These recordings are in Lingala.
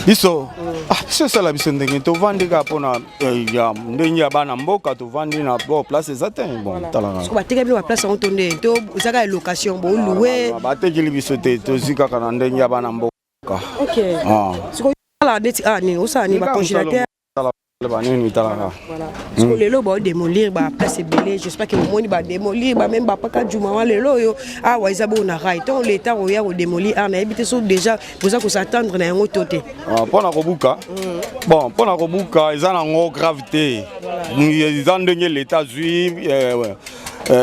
Biso c'est ça la biso ndenge to vandi ka pona ya ndenge ya bana mboka to vandi na bo place exactement bon talanga ko bateka bi wa place on tonde to zaka location bo louer batekeli biso te to zika kana ndenge ya bana mboka. OK siko la deti ni osani ba congélateur voilà. Parce que les lots vont démolir, bah place belé. J'espère que le monde va démolir, bah même pas qu'à du moment les lots ah ouais ça bon a rail. Tant l'état où il démolir, on a habité sur déjà pour ça qu'on s'attendre dans un autre côté. Pour la Robuka, bon pour la Robuka ils ont une gravité. Ils ont donné l'état juif.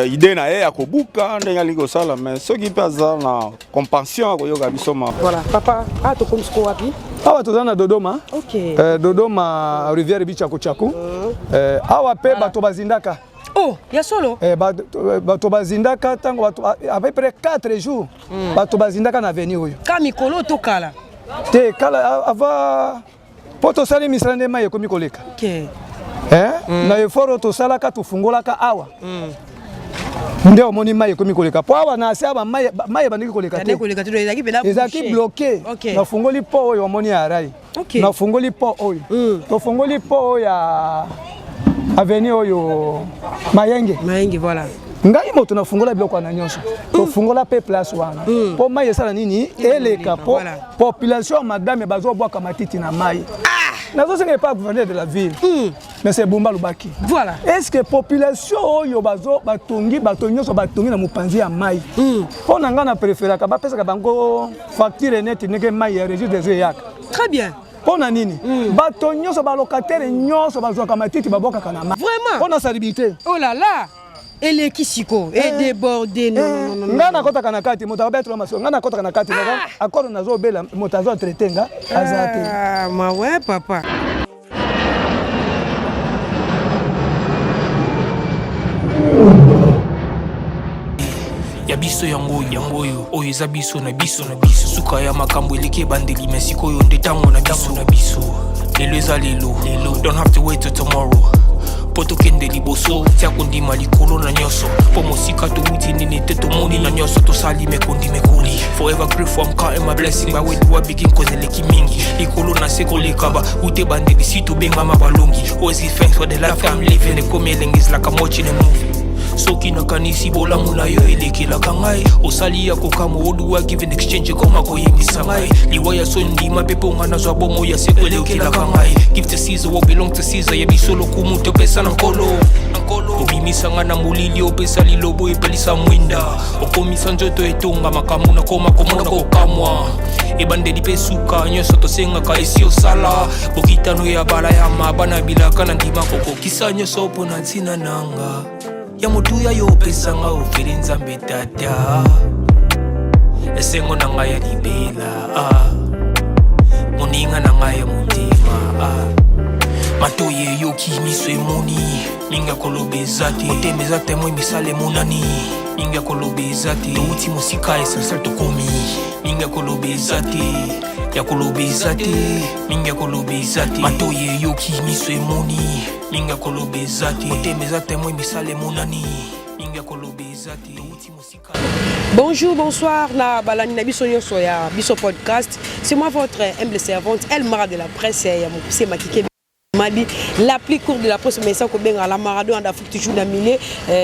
Idée na ya kobuka ndenge liko sala mais ceux qui passent na compassion ko yoga bisoma. Voilà papa to comme ce wapi awa tozana Dodoma. OK Dodoma rivière bichako chako awa pe bato bazindaka. Oh ya solo bato bazindaka tango bato à peu près 4 jours bato bazindaka na avenir oyo kamikolo to kala te kala ava poto sali misrande maye komi koleka. OK na effort to sala ka to fungolaka awa ndeo moni maye komi koleka po awa na ase aba maye bandiki koleka te ezaki bloqué na fungoli po oyo moni arai na fungoli po oyo to fungoli po ya avenue oyo Mayenge voilà ngai moto na fungola biloko na nyonso to fungola pe place wana po maye sala nini eleka po population madame bazo boaka matiti na maye nazo senga pas gouverneur de la ville mais c'est Bumba Lubaki. Voilà. Est-ce que population yo bazo batongi batonyo so batongi na mopanzi ya mai po na nga na préférer ka ba pesa ka bango facture net neke mai ya registre des yak. Très bien. Po na nini batonyo so ba locataire nyonso bazo ka matiti baboka kana mai. Vraiment. Po na salubrité. Oh là là. Et les kisiko et débordé non. Ngana kota kana kati moto abetre maso ngana kota kana kati accord na zo bela moto azo traiter nga azate. Ah ma ouais papa. Ya biso yango oyo eza biso na biso suka ya makambo eleke bandeli mesiko yo ndetango na biso lelo eza lelo don't have to wait till tomorrow poto kende liboso tia kondima likolo na nyoso po mosika to wuti nini te to moni na nyoso to sali mekondi mekoli forever grateful I'm counting my blessing by way do I begin cause eleki mingi likolo na seko lekaba ute bandeli si to benga mabalongi always give thanks for the life I'm living the coming is like I'm watching a movie soki na kanisi bola mula yo elekela kangai osali ya kokamo oduwa give in exchange koma koyembisa ngai liwaya so ndima pepo ngana zwa bomo ya sekwelekela kangai give to Caesar what belong to Caesar ya bisolo kumuto pesa na nkolo obimisa ngana mulili opesa lilobo epelisa mwinda okomisa njoto etonga makamu na koma komona kokamwa ebandeli pesuka nyoso tosengaka esi osala bokitano ya bala ya mabana bilaka na ndima kokokisa nyoso pona ntina nanga ya mutuya yo pesanga ofere nzambe tata esengo na ngai ya libela moninga na ngai ya mutima matoye yoki miso emoni ninga kolobeza te otembeza temo emisala emonani ninga kolobeza te touti mosika esensel tokomi ninga kolobeza te ya kolobeza te ninga kolobeza te matoye yoki miso emoni ninga kolobeza te otembeza temo emisala emonani ninga kolobeza te touti mosika. Bonjour, bonsoir, na balani na biso nyonso ya biso podcast. C'est moi votre humble servante El Mara de la presse ya Mopuse Makike Madi, la plus courte de la presse, mais ça, qu'on a la Maradona d'Afrique toujours d'Amilé.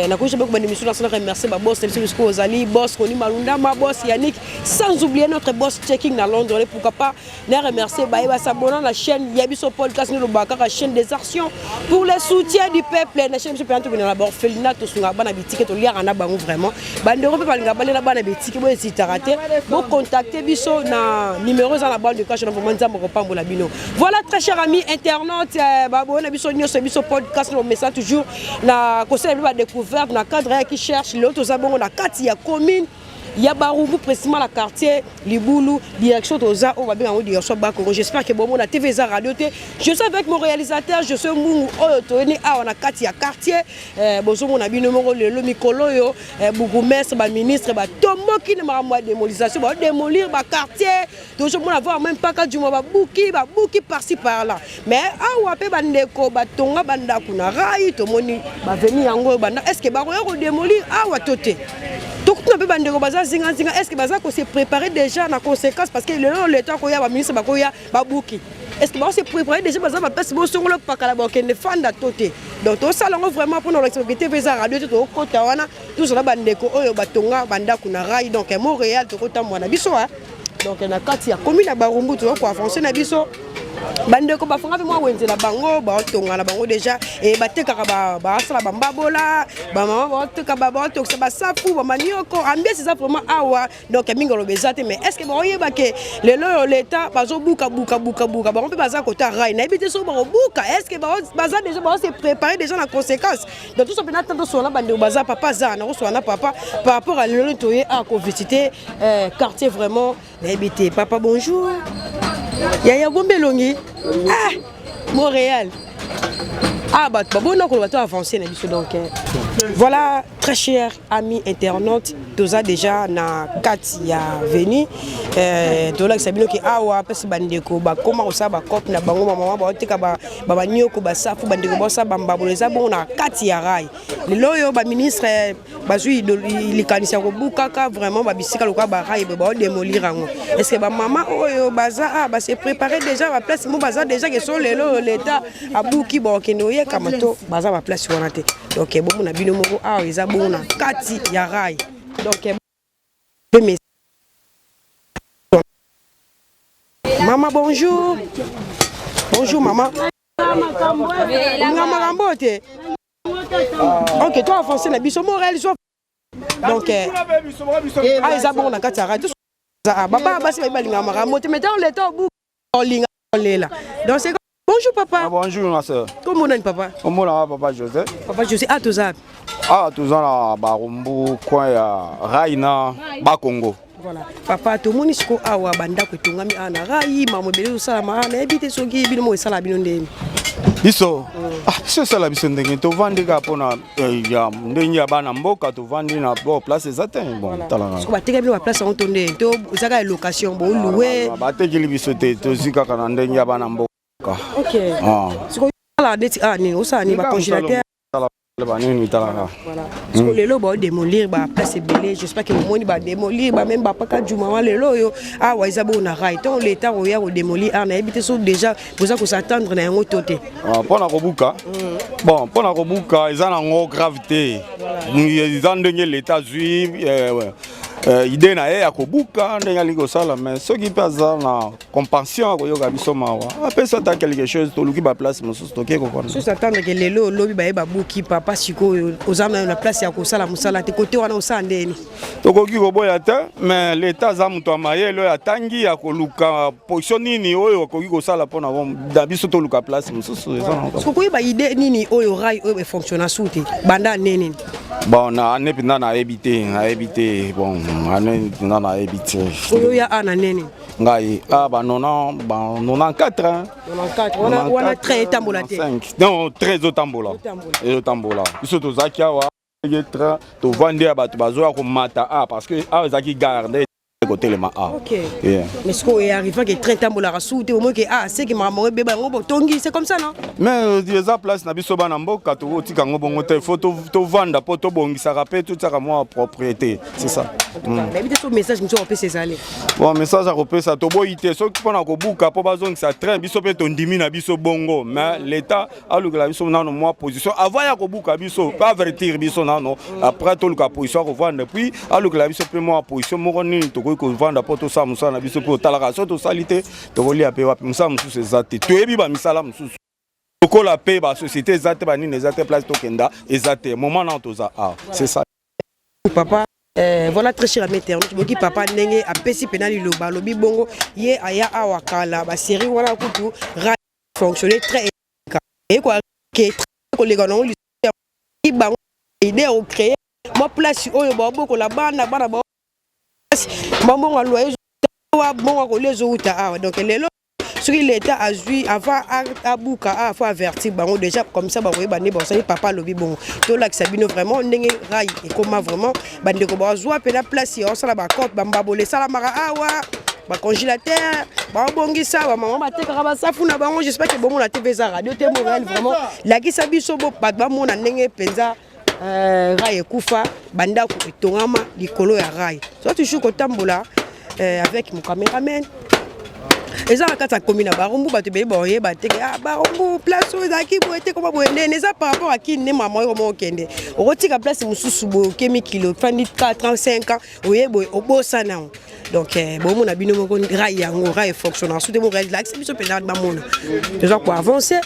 Na couche beaucoup d'émissions, on remercie ma boss, Telso Ozali, boss Roni Malunda, ma boss Yannick, sans oublier notre boss checking à Londres. Pourquoi pas, na remercier Baïba s'abonner à la chaîne Yabiso Podcast, nous le la chaîne des actions pour le soutien du peuple. La chaîne, je peux entrer dans la Borfelina, tout sur la banane bitique, tout lire en abandon vraiment. Bande Europe, par la banane bitique, bon, si tu as raté, bon, contactez Biso na numéro dans la bande de cash, on va vous reprendre la bino. Voilà, très chers amis internautes. On a biso podcast on met ça toujours na conseil de découverte na cadre qui cherche l'autre zabon na kati ya commune ya Barubu précisément la quartier Liboulou direction Toza on va bien en direction Bakongo. J'espère que bon on a TV za radio té je suis avec mon réalisateur je suis Mungu oyo toeni a on a kati ya quartier bozo mon abi numéro le mikolo yo bourgmestre ba ministre ba tombo qui ne m'a démolisation ba démolir ba quartier toujours on avoir même pas du mois ba bouki par-ci par-là mais awa pe bandeko ba tonga banda kuna rai to moni ba venir yango banda est-ce que ba ko démolir awa toté to tout peu bandeko baza zinga est-ce que baza ko se préparer déjà na conséquence parce que le temps ko ya ba ministre ba ko ya ba buki est-ce que ba se préparer déjà baza ba place bo songolo pakala ba ke ne fanda toté donc to sala vraiment pour notre activité visa radio to ko tawana tout ça bandeko oyo batonga banda kuna rai donc Montréal to ko tamwana biso donc na kati ya commune ya Barumbu to ko avancer na biso bandeko bafanga pe moi wenzela bango ba tonga na bango déjà et batekaka ba sala bambabola ba mama ba teka ba toksa ba safu ba manioko ambiance ça vraiment awa donc mingo lo bezate mais est-ce que ba oyeba ke lelo l'état bazo buka ba on peut baza kota rai na ebité so ba buka est-ce que baza déjà ba se préparer déjà la conséquence donc tout ça peut attendre sur la bandeko baza papa za na so na papa par rapport à lelo toye à ko visiter quartier vraiment na ebité papa bonjour Yaya Gombelongi, Montréal. Bah bon, donc on va tout avancer donc. Voilà, très chers amis internautes, tous a déjà na Katia venu. Dola Sabino qui awa pesi bandeko ba comment on ça ba cop na bango maman ba teka ba nyoko ba safu bandeko ba sa bamba boleza bon na Katia rai. Le loyo ba ministre bazui il kanisa ko bukaka vraiment ba bisika lokwa ba rai ba démolir ango. Est-ce que ba maman oyo baza ba se préparer déjà ba place mo baza déjà que sont l'état a buki ba kenoye kamato baza ba place wana te. Donc bon na bino moko a eza bon na Kati ya rai. Donc maman bonjour. Bonjour maman. Ok, toi avancé na biso Montréal donc eza bon na Kati ya rai. Baba basi ba linga makambo te mais dans le temps bu linga lela. Donc c'est bonjour papa. Bonjour ma soeur. Comment on papa? Comment on papa José? Papa José à Tozab. Tozana Barumbu coin ya Raina Bakongo. Voilà. Papa to monisco awa banda ko tongami ana rai mamu bele sala ma na ebite soki bino mo sala bino ndeni. Biso. C'est ça la biso ndenge to vandi ka pona ya ndenge ya bana mboka to vandi na bo place exactement bon talanga. Ko bateka bino ba place on tonde to zaka location bo louer. Ba tekeli biso te to zika kana ndenge ya bana mboka. OK. Siko la deti ni osani ba congélateur. Voilà. Parce que les lots vont démolir, bah place est belé. J'espère que le monde va démolir, bah même bah pas qu'à du moment les lots yo. Ouais ça bon na rail. Donc l'état où y a démolir, on a évité ça déjà. Pour ça qu'on s'attendre na un autre côté. Pour la Robuka. Bon, pour la Robuka, ils ont une gravité. Ils ont donné l'état juif. Idée na ya kobuka ndenge liko sala mais ceux qui passent na compassion ko yoga biso mawa après ça t'as quelque chose to luki ba place mosusu to ke ko kona so s'attendre que lelo lobi ba ba buki papa siko ozama na place ya ko sala musala te côté wana osandeni to ko ki ko boya te mais l'état za muto amayelo ya tangi ya ko luka position nini oyo ko ki ko sala pona da biso to luka place mosusu so ko ba idée nini oyo rai oyo fonctionner souti banda neni bon na nepina na habiter bon na habiter oyo ya ana neni ngai ba 94 on a très tambola te non très otambola et otambola biso to zakia wa train to vendre bato bazoa ko mata parce que zaki garder côté le ma OK mais ce qu'on est arrivé que train tambola rasouté au moins que c'est que maman bébé ngo tongi c'est comme ça non mais des place na biso bana mboka to otika ngo bongo te photo to vendre poto bongisa rapé tout ça moi propriété c'est ça mais bité so message monsieur opé c'est allé bon message à repé ça to boité so ki pona ko buka po bazong ça train biso pe to ndimi na biso bongo mais l'état a lu la biso na no moi position avant ya ko buka biso pas avertir biso na no après to lu ka position ko vendre puis a lu la biso pe moi position mo ni to ko vendre poto ça musa na biso po talaka so to salité to ko lia pe wa musa musu c'est zate to ebi ba misala musu ko la paix ba société zate ba ni zate place to kenda ezate moment na to za c'est ça papa voilà très cher à mettre qui papa ndenge a pesi penali lo balobi bongo ye aya awakala ba série wana kutu ra fonctionner très et quoi que ko les gars non li ba idée au créer moi place oyo ba boko la bana ba maman a loyer bon ko les outa donc les sur l'état a joué avant à Bouka faut avertir bango déjà comme ça ba bani bon ça papa lobi bon to la Sabino vraiment ndenge rai et comment vraiment bande ko ba joie pe na place on sala ba cop bamba bolé sala mara awa ba congélateur ba bongisa ba maman ba teka ba safuna bango j'espère que bon la TV za radio te Montréal vraiment la ki sabiso bo ba mona ndenge penza rail ekufa bandako etongama likolo ya rail so toujours kotambola avec mon caméraman eza kata commune barumbu bato be boye bateke barumbu place ezaki boete koma boende neza par rapport à qui ne maman yo mo kende okotika place mususu bo kemi kilo fandi 35 ans oye boy obosa na donc bon mon abino moko rail yango rail fonctionne sous de mon rail là c'est biso pena ba mona déjà pour avancer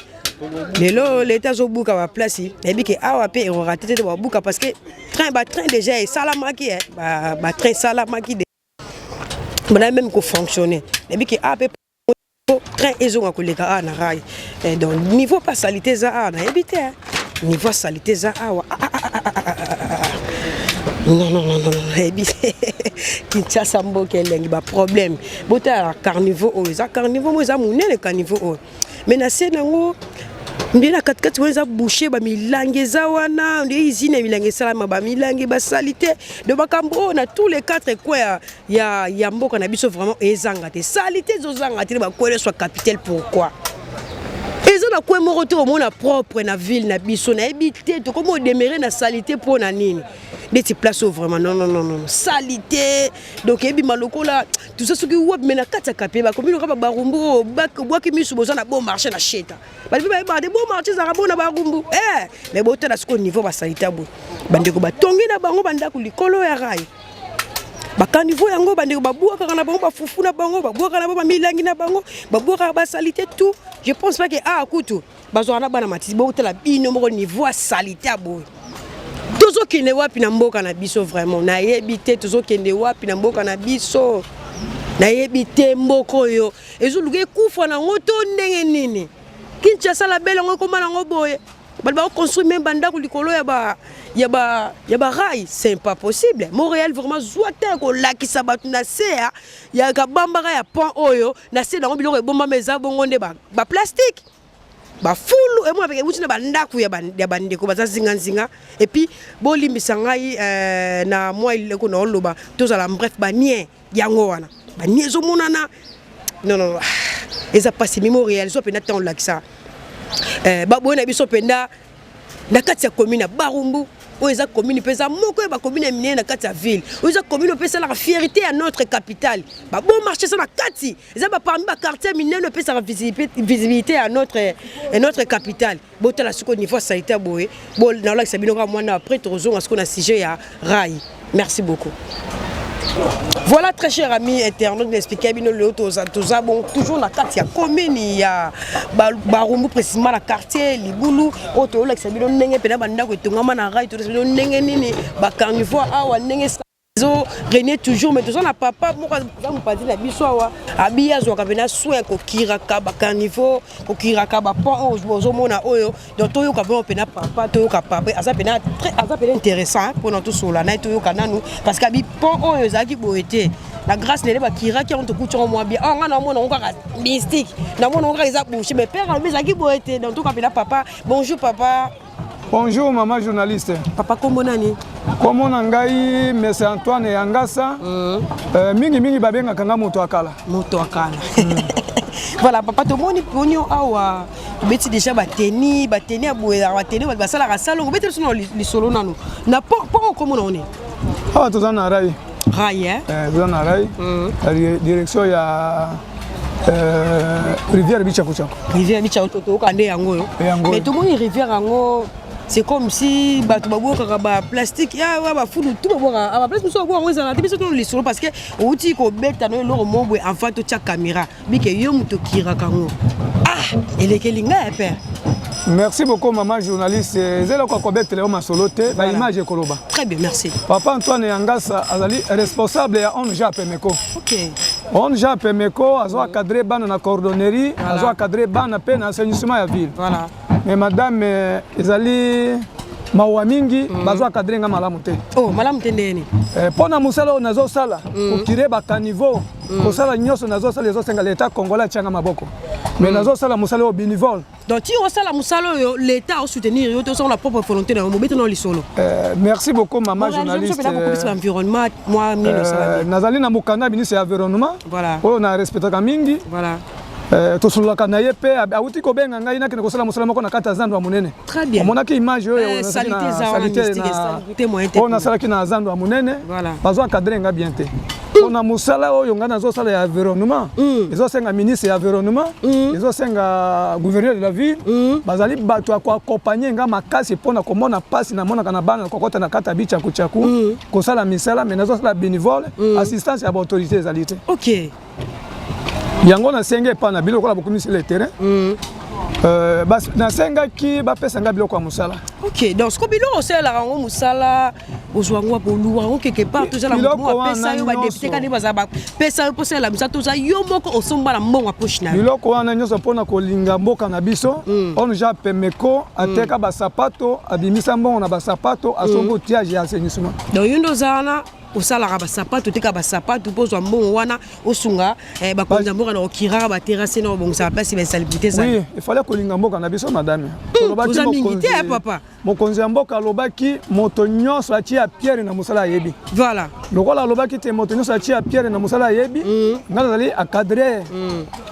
lelo l'état zo buka ba place et bi ke awa pe ero raté ba buka parce que train déjà et salamaki ba train salamaki mais même ko fonctionner et bi ke ape train ezonga koleka na rail donc niveau pas salité za na ebité niveau salité za awa non ebité Kinshasa mboke lengi ba problème bota carnivore za carnivore mo za munene carnivore mais na senango ndina katikati weza boucher ba milange za wana ndi izine milange salama ba milange ba salité de bakambo na tous les quatre coins ya mboka na biso vraiment ezanga te salité zozanga te ba kwele soit capitale pourquoi ezo na kwe mo retour mo na propre na ville na biso na ebité to comme démérer na salité pour na nini des places vraiment non salité donc ebi maloko là tout ça ce qui web mais na kata kapé ba comme ba barumbu ba ki misu boza na bon marché na cheta ba de bon marché za rabona barumbu mais bote na ce niveau ba salité bo bandeko ba tongi na bango bandako likolo ya rail ba niveau yango bandeko ba buaka na bango ba fufu na bango ba buaka na ba milangi na bango ba buaka ba salité tout je pense pas que kutu bazo na bana matisi bote la bino mo niveau salité bo tozo kende wapi na mboka na biso vraiment na yebite tozo kende wapi na mboka na biso na yebite mboko yo ezo luge kufa na ngoto ndenge nini Kinshasa la belle ngo koma na ngo boye ba construire même bandako likolo ya ba rail c'est pas possible Montréal vraiment zoata ko lakisa batu na sea ya kabambaka ya pont oyo na se na ngo biloko ebomba meza bongo nde ba plastique ba fulu et moi avec utina bandako ya bandeko baza zinga et puis bolimbisa ngai na moi ile ko na oloba tozala bref ba nie yango wana ba nie zo monana non eza passé Montréal so pena tant lakisa ba bona biso penda na kati ya commune Barumbu oza commune pesa moko ba commune minene na kati ya ville oza commune pesa la fierté à notre capitale ba bon marché ça na kati eza ba parmi ba quartier minene pesa la visibilité à notre capitale botala suko niveau sanitaire boye bon na la sabino ka mwana après tozonga ce qu'on a sujet ya rail merci beaucoup. Voilà très cher ami internaute d'expliquer bien le toza bon toujours la carte ya commune ya Barumbu précisément la quartier Libulu oto la sabino ndenge pena banda ko tongama na rail to sabino ndenge nini ba carnivore awa ndenge zo René toujours mais toujours na papa moko za mpadi na biso awa abia zo ka pena soin ko kiraka ba carnivore ko kiraka ba pont ozo mona oyo donc to yo ka pena papa to yo ka papa aza pena intéressant pour nous tous là na to yo kana nous parce que bi pont oyo za ki boete la grâce nele ba kiraka on te kutu moi bien nga na mona on ka mystique na mona on ka za bouche mais père mais za ki boete donc to ka pena papa bonjour papa. Bonjour maman journaliste. Papa comment nani? Comment nangai Monsieur Antoine Yangasa. Mingi babenga kanga moto akala. Moto akala. Voilà papa to moni ponyo awa. Beti déjà bateni aboya bateni ba sala ka salon beti sono li solo nanu. Na pas comment on est. Ah to zana rai. Rai zana rai. Direction ya Rivière Bichakucha. Rivière Bichakucha to kande yango yo. Mais to moni rivière yango c'est comme si bato baboka ba plastique ya ba fulu tout baboka aba place muso baboka ngeza na biso to li solo parce que outi ko beta no loro mombo enfant to tia caméra bike yo muto kira kango elekelinga père. Merci beaucoup maman journaliste. Zelo ko beta le masolo te ba image ekoloba. Très bien merci. Papa Antoine Yangasa azali responsable ya ONG Pemeko. OK. ONG Pemeko azwa cadrer bana na coordonnerie, azwa cadrer bana pe na assainissement ya ville. Voilà. Mais madame ezali mawa mingi bazwa cadrer nga malamu te. Oh, malamu te ndeni. Pona musala nazo sala, okire ba caniveau, ko sala nyoso nazo sala ezo senga l'état congolais tianga maboko. Mais nazo sala musala au bénévole. Donc tu au sala musala l'état au soutenir yo to sur la propre volonté na mobito no lisolo. Merci beaucoup maman journaliste. Environnement moi mino sala. Nazali na mukanda ministre environnement. Voilà. On a respecté ka mingi. Voilà. tosololaka na ye mpe awuti kobenga ngai nakende kosala mosala moko na kati ya zando ya monene. Très bien. Omonaki image oyo nasalaki na zando ya monene bazwa encadre nga bien te. On a mosala oyo nga nazosala ya environnement ezosenga ministre ya environnement ezosenga gouverneur de la ville bazali bato ya koaccompagner nga makasi mpona komona mpasi namonaka na bana kokota na kati ya bichakuchaku kosala misala me nazosala bénévole assistance ya baautorité ezali te. Ok. Yango nasenga epa na biloko la bokomisi le terrain nasengaki bapesanga biloko ya mosala. Ok, donc ce que biloko osalaka yango mosala ozwango boluwa yango quelque part tozala mbongo apesa yo badepute kani bazala bapesa yo mposala misala toza yo moko osomba na mbongo apoche na yo. Biloko wana nyonso mpona kolinga mboka na biso onja pemeko ateka basapato abimisa mbongo na basapato asongo tiage ya assainissement. Donc yo ndozana osalaka basapato teka basapato pozwa mbongo wana osunga bakonza mboka na okiraka baterrasse na obongisa place basalibute za. Oui, il fallait kolinga mboka na biso madame. Oza mingite papa. Mokonzi ya mboka alobaki moto nyonso atia Pierre na mosala yebi. Voilà. Lokola alobaki te moto nyonso atia Pierre na mosala yebi. Nga nazali encadrer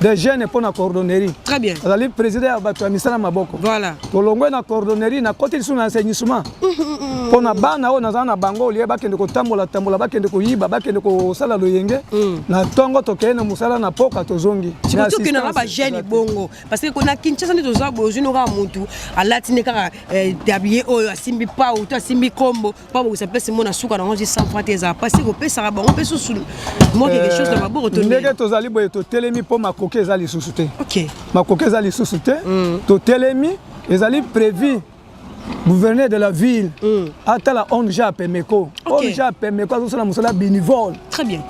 des jeunes pour na coordonnerie. Très bien. Nazali président ya bato ya misala maboko. Voilà. Tolongwe na coordonnerie na côté lisu na enseignement. Pona bana oyo nazala na bango lié bakende kotambola tambola bakende koyiba bakende kosala loyenge na tongo tokeye na mosala na poka tozongi. Surtout que na ba jeune bongo parce que kona Kinshasa ni toza bozino ka mutu alatine kaka tablier oyo asimbi pa ou to asimbi kombo pa bo sa place mona suka na 100 francs eza parce que pesa bango pesa sous moi quelque chose de maboko to ndenge tozali boye to telemi po makoke ezali susuté. OK. Makoke ezali susuté to telemi ezali prévu gouverneur de la ville ata la ONG Pemeko. ONG Pemeko azosala mosala bénévole. Très bien.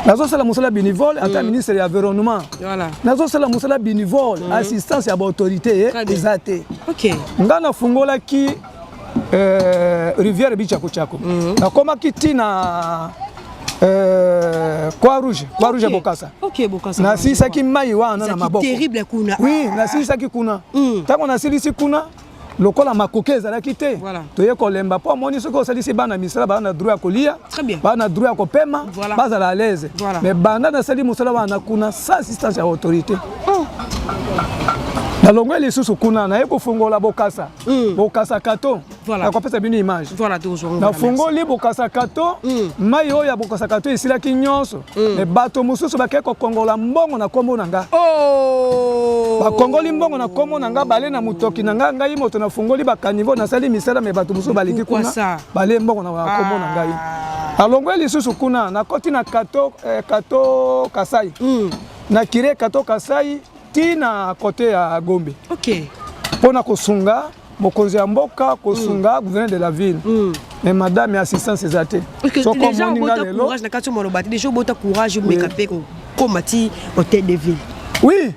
Nazosala mosala bénévole ata ministre ya environnement. Voilà. Nazosala mosala bénévole assistance ya autorité ezate. OK. Ngana fungolaki rivière Bichakuchaku. Nakomaki tina Croix Rouge Bokassa. OK Bokassa. Na sisaki mai wana na maboko. Terrible kuna. Oui, na sisaki kuna. Tango na silisi kuna lokola makoke ezalaki te toye kolemba po amoni soki osalisi bana misala bana droit ya kolia bana droit ya kopema bazala à l'aise mais banda nasali mosala wana kuna sans assistance ya autorité nalongwe lisusu kuna naye kofungola Bokassa kato nakopesa bino image nafungoli Bokassa kato mai oyo ya Bokassa kato esilaki nyonso me bato mosusu bakei kokongola mbongo na kombo na nga bakongoli mbongo na kombo na nga bale na mutoki na nga ngai moto nafungoli bakanivo nasali misala me bato mosusu baliki kuna bale mbongo na kombo na ngai alongwe lisusu kuna nakoti na kato Kasai na kire kato Kasai tina kote ya Gombe. OK. Pona kosunga mokonzi ya mboka kosunga gouverneur de la ville. Mais madame assistance ezate. So déjà on bota courage na kati molobati déjà bota courage mekape ko komati hôtel de ville. Oui.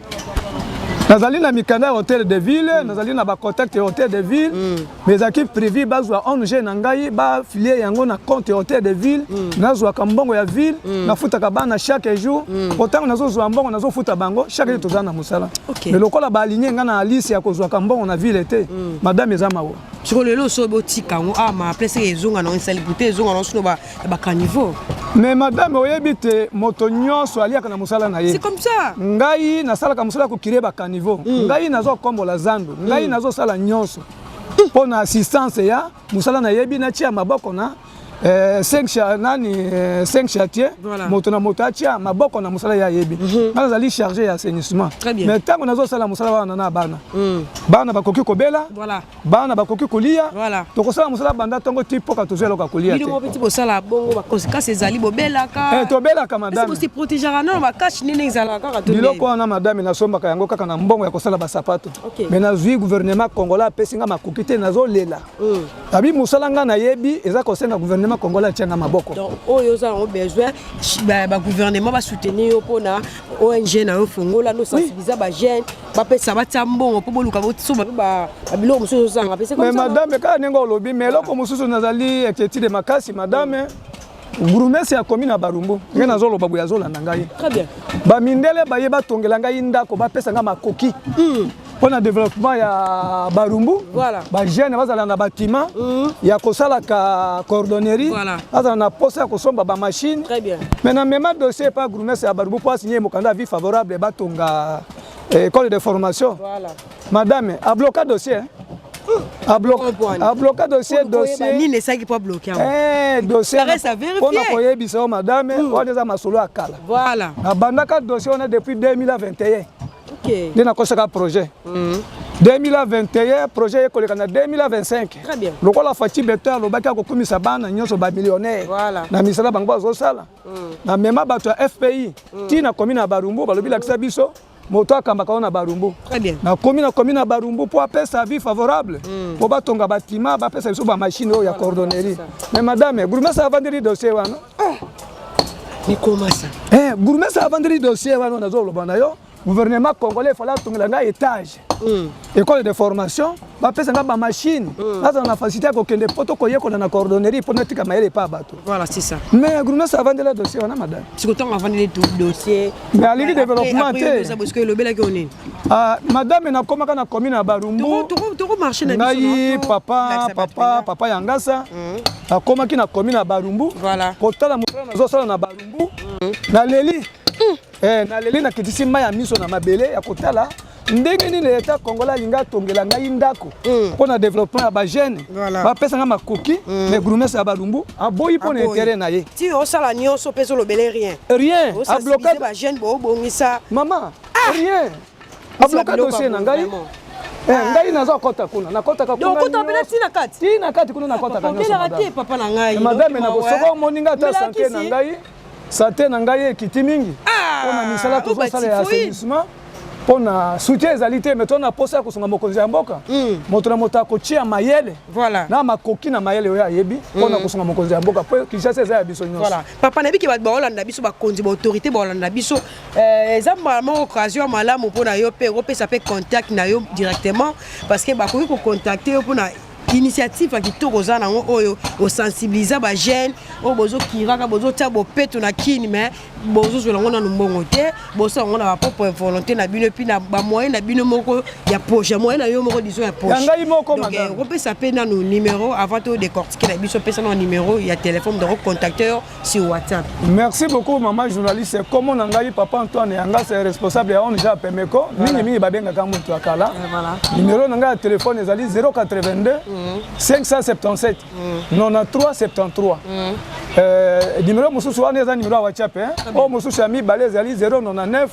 Nazali na mikanda ya hôtel de ville, nazali na ba contact ya hôtel de ville. Mes équipes privées bazwa ONG na ngai ba filier yango na compte ya hôtel de ville, nazwa kambongo ya ville, na futa kabana chaque jour. Autant nazozwa mbongo nazofuta bango chaque jour tozana musala. Mais lokola ba aligné nga na Alice ya kozwa kambongo na ville était. Madame ezamawo. Sur le loso botika ngo ma place ezonga na insalubrité ezonga na suno ba caniveau. Mais madame oyebite moto nyonso aliaka na musala na ye. C'est comme ça. Ngai nasala ka musala ko kireba caniveau. Ngai nazo kombola zando. Ngai nazo sala nyonso. Pona assistance ya musala na yebi na tia maboko na 5 chantiers moto na moto atia maboko na musala ya yebi. Nazali chargé ya assainissement. Mais tango nazo sala musala wana na bana. Bana bakoki kobela. Bana bakoki kolia. Tokosala musala banda tongo tipo ka tozelo ka kolia. Bino petit bosala bongo ba conséquences ezali bobela ka. Tobela ka madame. C'est aussi protéger na ba cache nini ezala ka to. Biloko wana madame na somba ka yango kaka na mbongo ya kosala ba sapato. Mais na zui gouvernement congolais pesinga makoki te nazo lela. Abi musala nga na yebi eza kosenga gouvernement congolais tianga maboko. Donc oyo za on besoin ba gouvernement ba soutenir pour na ONG na ofungola no sensibiliser ba jeune ba pesa ba tambongo po boluka so ba biloko mususu zanga pesa comme ça. Mais madame ka nengo lobi mais loko mususu nazali eketi de makasi madame Bourgmestre ya commune ya Barumbu ngai nazoloba boya zolanda ngai. Très bien. Ba mindele ba yeba tongela ngai ndako ba pesa nga makoki. Pour le développement ya Barumbu, ba jeune bazala na bâtiment, ya kosala ka coordonnerie, bazala na poste ya kosomba ba machine. Très bien. Maintenant même dossier pas Bourgmestre ya Barumbu pour signer mokanda avis favorable ba tonga école de formation. Voilà. Madame, a bloqué dossier. A bloqué dossier. Ni ne ça qui peut bloquer. Dossier. Ça reste à vérifier. On a koyé biso madame, on a déjà masolo à Kala. Voilà. Na bandaka dossier on a depuis 2021. OK. Dina ko saka projet. 2021 projet est en 2025. Très bien. Le rôle de Fati Better, le bac à Kokumisa Ban, nous sommes millionnaires. Voilà. Na misala bangwa zosala. Na mema bato FPI. Qui na commune à Barumbu, balobi la Xabiso, moto akambaka na Barumbu. Très bien. Na commune à Barumbu pour appeler sa vie favorable. Pour batonga bâtiment, ba pesa biso ba machine ya cordonnerie. Mais madame, gourmet ça vendre dossier wana. Mais comment ça? Gourmet ça vendre dossier wana na zo lo banayo. Gouvernement congolais il fallait tomber là étage. École de formation, ba pesa nga ba machine. Là on a facilité ko kende poto ko yeko na cordonnerie pour natika maele pa bato. Voilà, c'est ça. Mais gouvernement ça vendre le dossier wana madame. Si autant on vendre les dossiers. Mais à l'idée développement ça parce que le bel qui on est. Madame na komaka na commune à Barumbu. Toro marché na biso. Papa Yangasa. Na komaki na commune à Barumbu. Voilà. Kotala mutana na zo sala na Barumbu. Na leli. Na leli na kitisi maya miso na mabele ya kotala ndenge nini l'État congolais linga tongela ngai ndako pour na développement ya ba jeune ba pesa nga makoki mais gourmet ya Barumbu aboyi pour intérêt na ye ti o sala nyonso pesa lo belé rien a bloqué ba jeune bo bongisa maman rien a bloqué dossier na ngai ngai nazo kota kuna na kota ka kuna donc kota bela tina kati kuna na kota ka nyonso madame papa na ngai madame na kosoko moninga ta santé na ngai santé na ngai ekiti mingi pona misala tozosala ya assainissement pona soutien ezalité mais tona posa kosunga mokonzi ya mboka moto na moto akotia mayele voilà na makoki na mayele oyo ayebi pona kosunga mokonzi ya mboka po Kinshasa eza ya biso nyonso voilà papa nabi ki ba Hollande biso ba konzi ba autorité ba Hollande biso eza vraiment occasion malamu pona yo pe repesa pe contact na yo directement parce que ba koki ko contacter yo pona initiative qui tokoza nango oyo o sensibiliser ba jeune o bozo kiraka bozo tia bo peto na kini mais bozo zo lango na mbongo te bozo ngo na ba propre volonté na bino puis na ba moyen na bino moko ya poche moyen na yo moko disons ya poche ngai moko madame donc on peut s'appeler dans nos numéros avant de décortiquer la biso pesa nos numéros il y a téléphone de contacteur sur WhatsApp. Merci beaucoup maman journaliste comme on ngai papa Antoine Yanga c'est responsable ya ONG Pemeko mingi babenga ka muntu akala numéro nanga téléphone ezali 082 577 93 73 numéro mususu wana eza numéro ya WhatsApp o mususu ya mibale ezali 099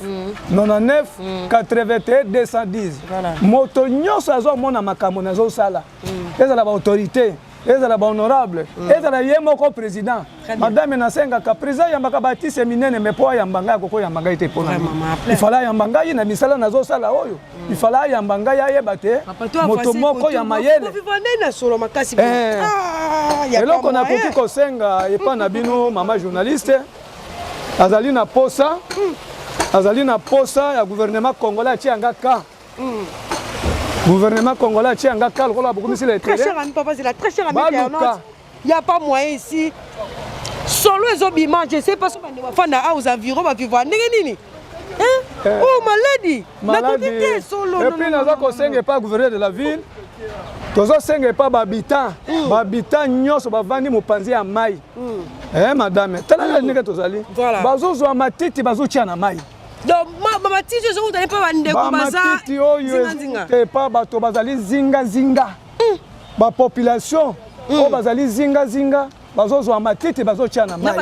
99 81 210 moto nyonso azomona makambo nazosala ezala ba autorité ezala ba honorable ezala ye moko président madame nasengaka président yambaka batise minene mais po yambanga koko yambanga ite pona il fallait yambanga na misala nazosala oyo il fallait yambanga yeba te moto moko ya mayele eloko nakoki kosenga epa na bino mama journaliste azali na posa ya gouvernement congolais atianga ka gouvernement congolais atianga ka lokola bokomisi le terrain très cher ami il y a pas moyen ici solo ezobima je sais pas souvent bafanda aux environs ba vivre ndenge nini oh maladie na solo et puis naza kosenga pas gouverneur de la ville tozosenga pas bahabitant nyonso bavandi mopanzi ya mai madame tala ndenge tozali bazozwa matiti bazotia na mai donc matiti oyo ezokutani mpe bandeko bamatiti oyo te pa bato bazali zingazinga bapopulation oyo bazali zingazinga bazozwa matiti bazotia na mai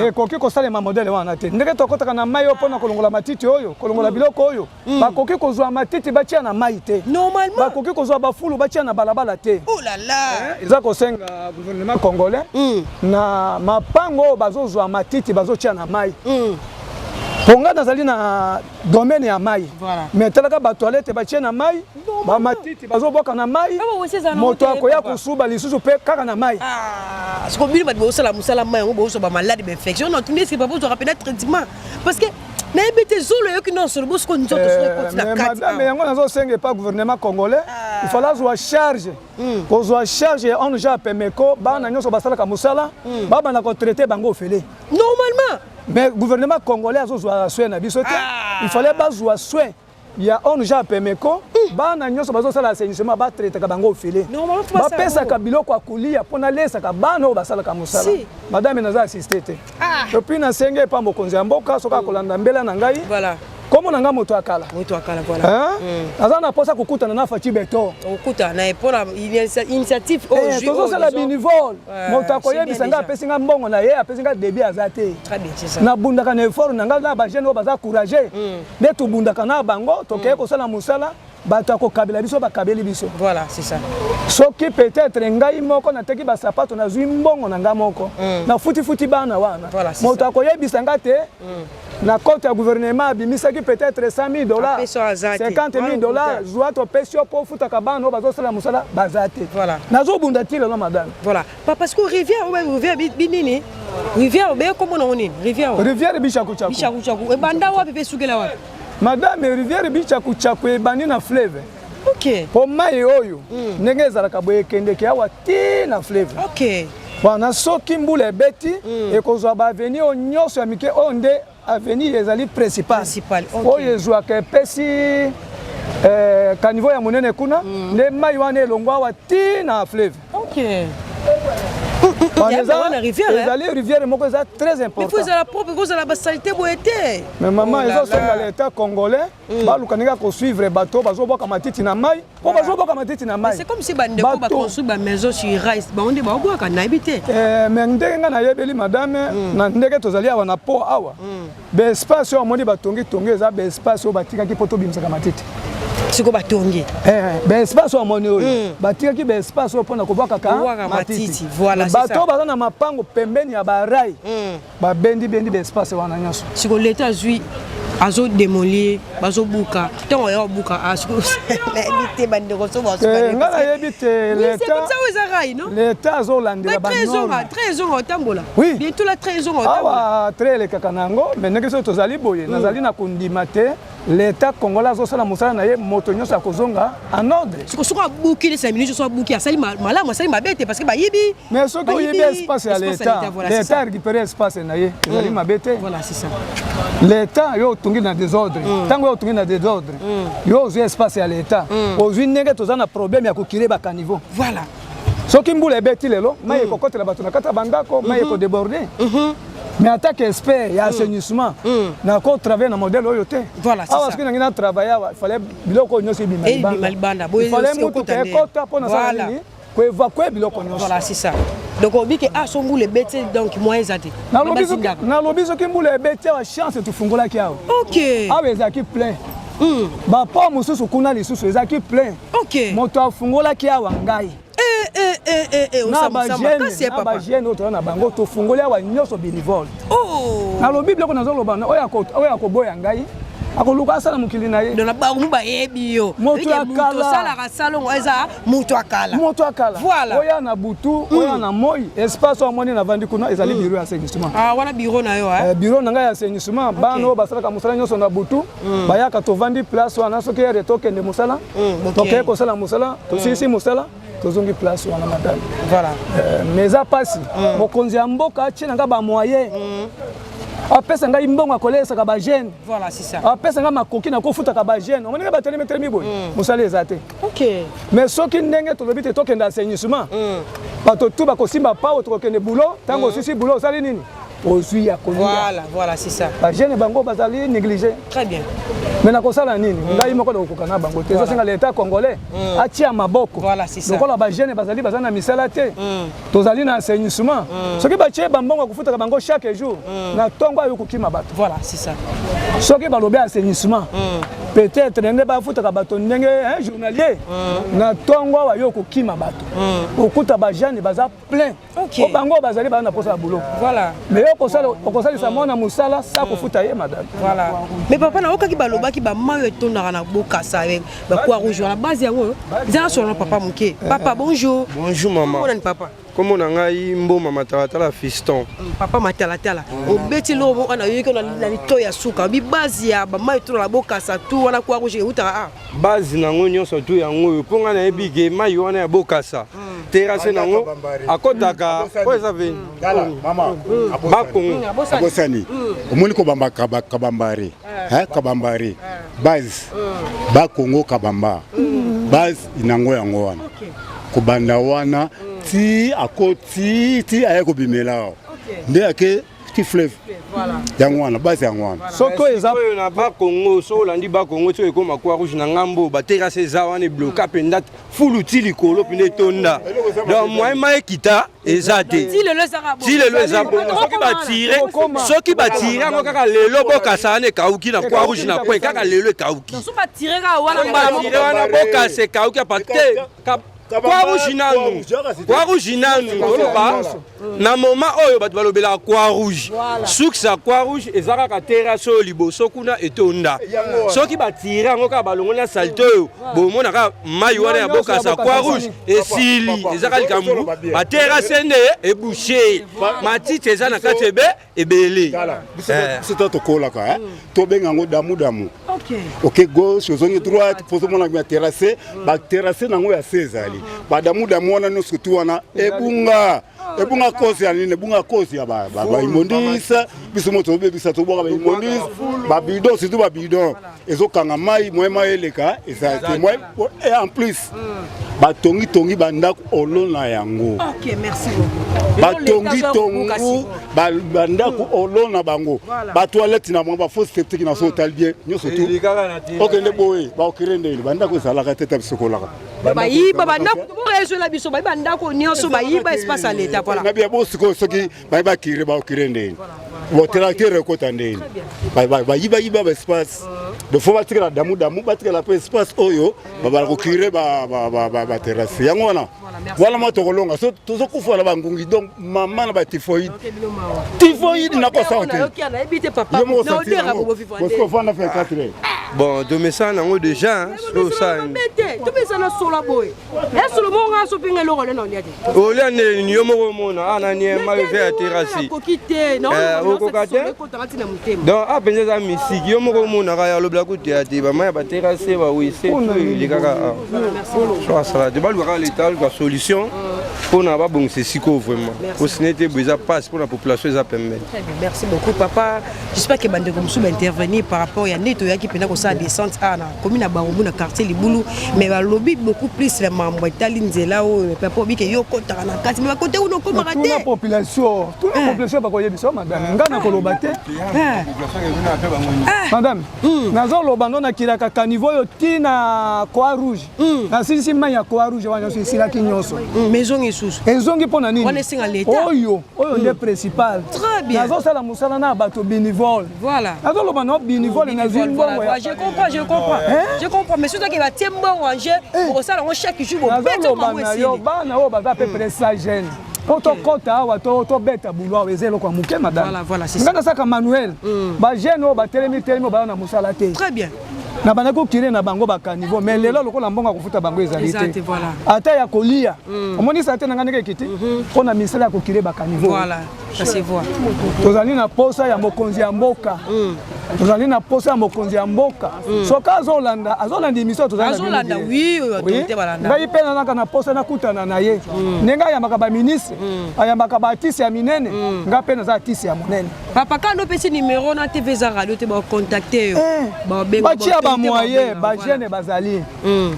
ekoki kosalema modele wana te ndenge tokotaka na mai oyo mpona kolongola matiti oyo kolongola biloko oyo bakoki kozwa matiti batia na mai te bakoki kozwa bafulu batia na balabala te eza kosenga gouvernement congolais na mapango oyo bazozwa matiti bazotia na mai ponga nazali na domaine ya mai mais talaka batoilette batie na mai bamatiti bazoboka na mai moto akoya kosuba lisusu mpe kaka na mai siko bino bato bosala mosala mai yango bozoba maladi bainfection notuni eske babozwaka pena traitement parce que nayebi te zolo yoki nyonso bosiko nzoto sokoti na kati madame yango nazosenga epa gouvernement congolais il faut azwa charge kozwa charge ya ONG Pemeko bana nyonso basalaka mosala babanda kotraite bango ofele normalement mais gouvernement congolais azozwa soin na biso te il fallait bazwa soin ya ONG Pemeko bana nyonso bazosala assainissement batraitaka bango ofele bapesaka biloko ya kolia mpona lesaka bana oyo basalaka mosala madame naza assisté te Et puis na senge pa mokonzi mboka soka kolanda mbela na ngai. Voilà. Comment on a moto akala? Moto akala voilà. Azana posa kukuta na Fachi Beto. Okuta na pour initiative aujourd'hui. Tozo c'est la bénévole. Moto akoye bisanga pesinga mbongo na ye apesinga débit azate. Très bien c'est ça. Na bundaka na effort na nga ba jeune baza courageux. Ne tu bundaka na bango tokeye ko sala musala bato ko kabela biso ba kabeli biso. Voilà c'est ça. Soki peut-être ngai moko na teki ba sapato na zui mbongo na nga moko. Na futi bana wana. Moto akoye bisanga te. Na compte ya gouvernement abimisaki peut-être 100 000 $, 50 000 $, joie to pesio pour futa kabano bazo sala musala bazate. Voilà. Nazo bunda tilo no madame. Voilà. Pas parce que rivière binini. Rivière be comment on est? Rivière Bichaku Chaku. Bichaku Chaku. E banda wapi pe sukela wapi? Madame rivière Bichaku Chaku e bani na fleuve. OK. Po mai oyo ndenge ezalaka boye kende ki awa ti na fleuve. OK. Wana soki mbula ebeti ekozwa ba avenir onyoso ya mike onde avenir ezali principal. Oyo ezwaka epesi kanivo ya monene kuna nde mai wana elongwa awa ti na fleuve. OK. Les rivières moko eza très important. Mais vous avez la propre cause de la basalité boete. Mais maman ils sont dans l'état congolais, ba lukaninga ko suivre bateau bazo boka matiti na mai, po bazo boka matiti na mai. C'est comme si bandeko ba construire ba maison sur rice, ba onde ba boka na habiter. Mais ndenge na yebeli madame na ndenge tozali awa na po awa. Be espace o moni batongi tongi eza be espace o batika ki poto bimsaka matiti. Siko batongi. Ben espace o moni oyo. Batika ki be espace o pona ko boka ka matiti. Voilà c'est ça. Bateau baza na mapango pembeni ya barai. Ba bendi be espace wana nyoso. Siko l'état zui azo démolir, bazo buka. Tant on buka asiko. L'été bandeko so bazo. Ngala yebite l'état. C'est comme ça aux araï non? L'état zo landela ba norme. Trésor au tambola. Oui. Bientôt la trésor au tambola. Ah très le kakanango, mais ndenge so tozali boye, nazali na kundima te. L'état congolais zo sala musala na ye moto nyoso akozonga en ordre. Siko buki les 5 minutes so buki asali malamu asali mabete parce que ba yibi. Mais ce que yibi espace à l'état. L'état récupérer espace na ye, ezali mabete. Voilà, c'est ça. L'état yo tungi na désordre. Tango yo tungi na désordre. Yo zo espace à l'état. Ozwi ndenge tozana problème ya kokire ba caniveau. Voilà. Soki mbula ebeti lelo, mai ekokotela bato na kata bandako, mai ekodéborder. Mais en tant qu'expert, il y a assainissement. Na ko travailler na modèle oyote. Voilà, c'est ça. Parce que na travailler, il fallait biloko nyosi bimalimbanda. Il fallait mutu ekota pona ça nini? Ko évacuer biloko nyosi. Voilà, c'est ça. Donc on dit que ah son mbula ebeti donc moi ezati. Na lobi soki mbula ebeti wa chance tufungola ki awo. OK. Awe ezaki plein. Ba po mususu kuna lisusu ezaki plein. OK. Moto afungola ki awa ngai. On ba jeune autre na bango to fungoli awa nyoso bénévole. Oh. Na lobi biloko nazo loba oya ko boya ngai. Akoluka sala mukili na ye. Dona ba umba yebi yo. Moto akala. Sala ka salon eza moto akala. Moto akala. Voilà. Oya na butu, oya na moi, espace o moni na vandi kuna ezali bureau ya assainissement. Ah wana bureau na yo hein. Bureau na ngai ya assainissement bano basala ka musala nyoso na butu, bayaka to vandi place wana soki ya retoke nde musala. Toke ko sala musala, to sisi musala. Tozongi place wana madame. Voilà. Mais ça passe. Mokonzi ya mboka chinanga ba moyen. Apesa ngai mbongo akolesa ka ba jeune. Voilà, c'est ça. Apesa nga makoki na kofuta ka ba jeune. Omoni ba tele metre mi boy. Musala ezate. OK. Mais soki ndenge to lobite toke nda assainissement. Bato tu ba kosimba pa autre que ne boulot, tango sisi boulot sali nini? Ozui ya kolinga. Voilà, c'est ça. Ba jeune bango bazali négligé. Très bien. Mais na kosala nini? Ngai moko na kokana bango. Tezo singa l'état congolais. Atia maboko. Voilà, c'est ça. Donc la ba jeune bazali bazana misala te. Tozali na assainissement. Soki ba tie bambongo kofuta bango chaque jour. Na tongo ayo kokima bato. Voilà, c'est ça. Soki ba lobi assainissement. Peut-être ndenge ba futa bato ndenge un journalier. Na tongo ayo kokima bato. Okuta ba jeune baza plein. O bango bazali bana posa boulot. Voilà. Mais okosali sa mona musala sa kofuta ye madame. Voilà. Mais papa na okaki baloba ki ba mayo etondaka na boka sa avec ba kwa rouge na base yango. Zana son papa muke. Papa bonjour. Bonjour maman. Comment papa? Comment on a eu Mboma Matalatala fiston? Papa Matalatala. Au beti lobo on a eu qu'on a lito ya suka. Bi base ya ba mayo etondaka na boka sa tout wana kwa rouge utara. Base nango nyonso tout yango ponga na ebige mayo wana ya boka sa. Terrasse nango akotaka po ezave. Mama. Abosani. Omoni ko bamba kabambare. Kabambare. Base. Ba Congo kabamba. Base inango yango wana. Kubanda wana ti akoti ayako bimela. Nde ake petit fleuve yango wana base yango wana soko eza na ba Congo so landi ba Congo to ekoma kwa rouge na ngambo ba terrasse eza wana bloqué penda fulu tili kolo pinde tonda donc moi mai kita ezate ti lelo ezaka ti lelo eza bon soki ba tire ngo kaka lelo boka sana kauki na kwa rouge na point kaka lelo kauki so ba tire ka wana ba tire wana boka se kauki apate Kwa rouge nanu na moment oyo bato balobela kwa rouge sukisa kwa rouge ezaka ka terrasse liboso kuna etonda soki batire yango ka balongo na salte oyo bomona ka mai wana ya boka sa kwa rouge esili ezaka likambu ba terrasse nde ebouché matite eza na kati ebele c'est to kola ka to benga ngo damu OK gauche ozongi droite poso mona ya terrasse ba terrasse nango ya 16 badamu wana no surtout wana ebunga kosi ani ebunga kosi ya ba imondisa biso moto bebisa to boka ba imondisa ba bidon surtout ba bidon ezokanga mai moi eleka eza moi et en plus batongi bandako olona yango. OK, merci beaucoup. Bandako olona bango. Ba toilette na mo ba fausse septique na so hotel bien nyoso tout. OK le boy ba okirende bandako ezalaka tete bisokolaka. Bayiba bandako borezo la biso bandako nyonso bayiba espace à l'état voilà. Na bien bo siko soki ba kire ba okirende. Bo tracteur ko tandeni. Bayiba ba espace. De fois batikela damu batikela pe espace oyo ba okire ba terrasse yango wana voilà moi tokolonga so tozokufa la bangungi donc maman na ba typhoïde na ko santé bon de message nango déjà so ça to pesa na sola boy est solo mo nga so pinga lo na on yadi o le ne ni yo mo mona ana ni ma ve ya terrasse ko kite non ko kate donc a penza za misiki yo mo mona ka ya lo bla ko tiati ba ma ba terrasse ba oui c'est tout les kaka so ça de balu ka l'état la solution pour na ba bon c'est siko vraiment au sinete besoin passe pour la population za pembe. Très bien, merci beaucoup papa. J'espère que bande comme va intervenir par rapport ya neto ya ki pena ko sa descente na commune na Bangobu na quartier Libulu mais ba lobby beaucoup plus les membres tali nzela o papa bi ke yo kota na kati mais côté uno ko maraté. Toute la population ba ko yebiso madame ngana ko lobate. Madame nazo lobando na kiraka kanivo yo tina Croix Rouge. Na sisi manya Croix Rouge wana so sila kinyoso. Maison isusu. Ezongi pona nini? On est singa l'état. Oyo nde principal. Très bien. Nazo sala musala na bato bénévole. Voilà. Nazo lobando bénévole na zimbo. Je comprends mais surtout que va tiembo ranger pour ça on chaque jour au bête comme aussi. Yo bana o baza peu près ça jeune. Poto kota wa to beta bulwa wezelo kwa muke madame. Voilà, c'est ça. Ngana saka Manuel. Ba jeune o ba telemi ba na musala te. Très bien. Na bana ko kire na bango ba kanivo mais lelo lokola mbonga kufuta bango ezalite. Exact voilà. Ata ya kolia. Omoni sa te na ngane kiti. Pona misala ko kire ba kanivo. Voilà. Ça se voit. Tozali na posa ya mokonzi ya mboka. Tozali na posa ya mokonzi ya mboka. Soka azolanda émission tozali na. Azolanda oui, autorité balanda. Ngai pena na kana posa na kutana na ye. Nenga ya makaba ministre, aya makaba artiste ya minene, nga pena za artiste ya monene. Papa kando pesi numéro na TV za radio te ba contacter yo. Ba chia ba moyen, ba jeune bazali.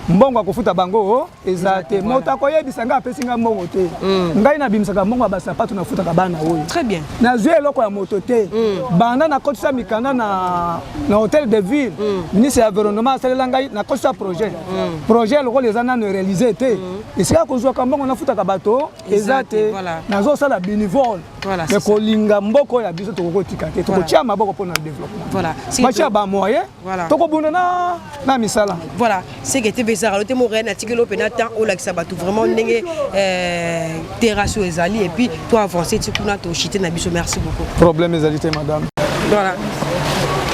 Mbongo akufuta bango ezate. Mota ko yebisa nga pesi nga mbongo te. Ngai na bimisaka mbongo ba sapatu na futa bana oyo. Très bien. Na zwe eloko ya moto te. Banda na kotisa mikanda na hôtel de ville. Ministre ya environnement asalela ngai na kotisa projet. Projet loko les ana ne réaliser te. Esika kozwa kambongo na futa ka bato ezate. Nazo sala bénévole. Mais kolinga mboko ya biso toko tika te. Toko tia maboko pour na développement. Voilà. Bacha ba moyen. Toko bunda na misala. Voilà. C'est que TV Zara le mo rien article opena temps o la sabatu vraiment ndenge terrasse ezali et puis toi avancer tu kuna to chiter na biso merci beaucoup. Problème ezalité madame. Voilà.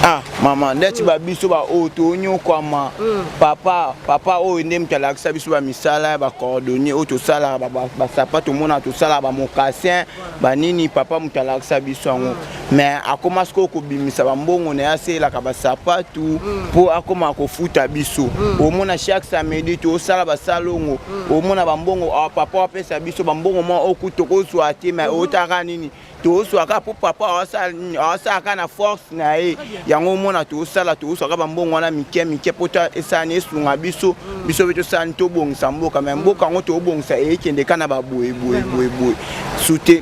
Ah maman ndeti ba biso ba auto nyokoma papa o ndem talakisa biso ba misala ba coordonner auto sala ba sapato mona to sala ba mokassin ba nini papa mutalakisa biso ngo mais akoma sko ko bimisa ba mbongo na yasela ka ba sapato po akoma ko futa biso o mona chaque samedi to sala ba salongo o mona ba mbongo papa apesa biso ba mbongo mo okutoko so ate mais o taka nini to so aka po papa asa kana force na ye yango mona tosala tosaka bambongo wana mike pota esani esunga biso biso beto sani tobongisa mboka me mboka ngo tobongisa ekende kana baboye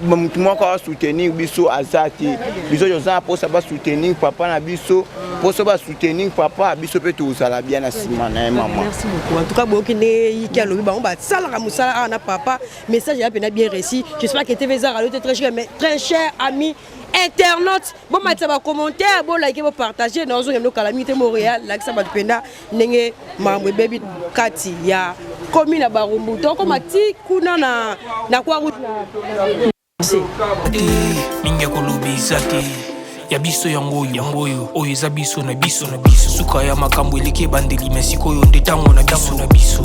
mutu moko soutenir biso azati biso joza posa ba soutenir papa na biso posa ba soutenir papa biso pe tozala bien na sima na maman. Merci beaucoup. En tout cas bokine yiki alobi ba on ba sala musala na papa message ya pena bien réussi. J'espère que TV Zara était très cher mais très cher ami internautes. Bon match ba commentaire bon like bon partager dans zone no calamité Montréal like ça ba pena ndenge mamwe baby kati ya commune Barumbu. Donc comme ati kuna na kwa route mingi kolobiza te ya biso yango oyo eza biso na biso suka ya makambo eleki ebandeli me sikoyo nde ntango na biso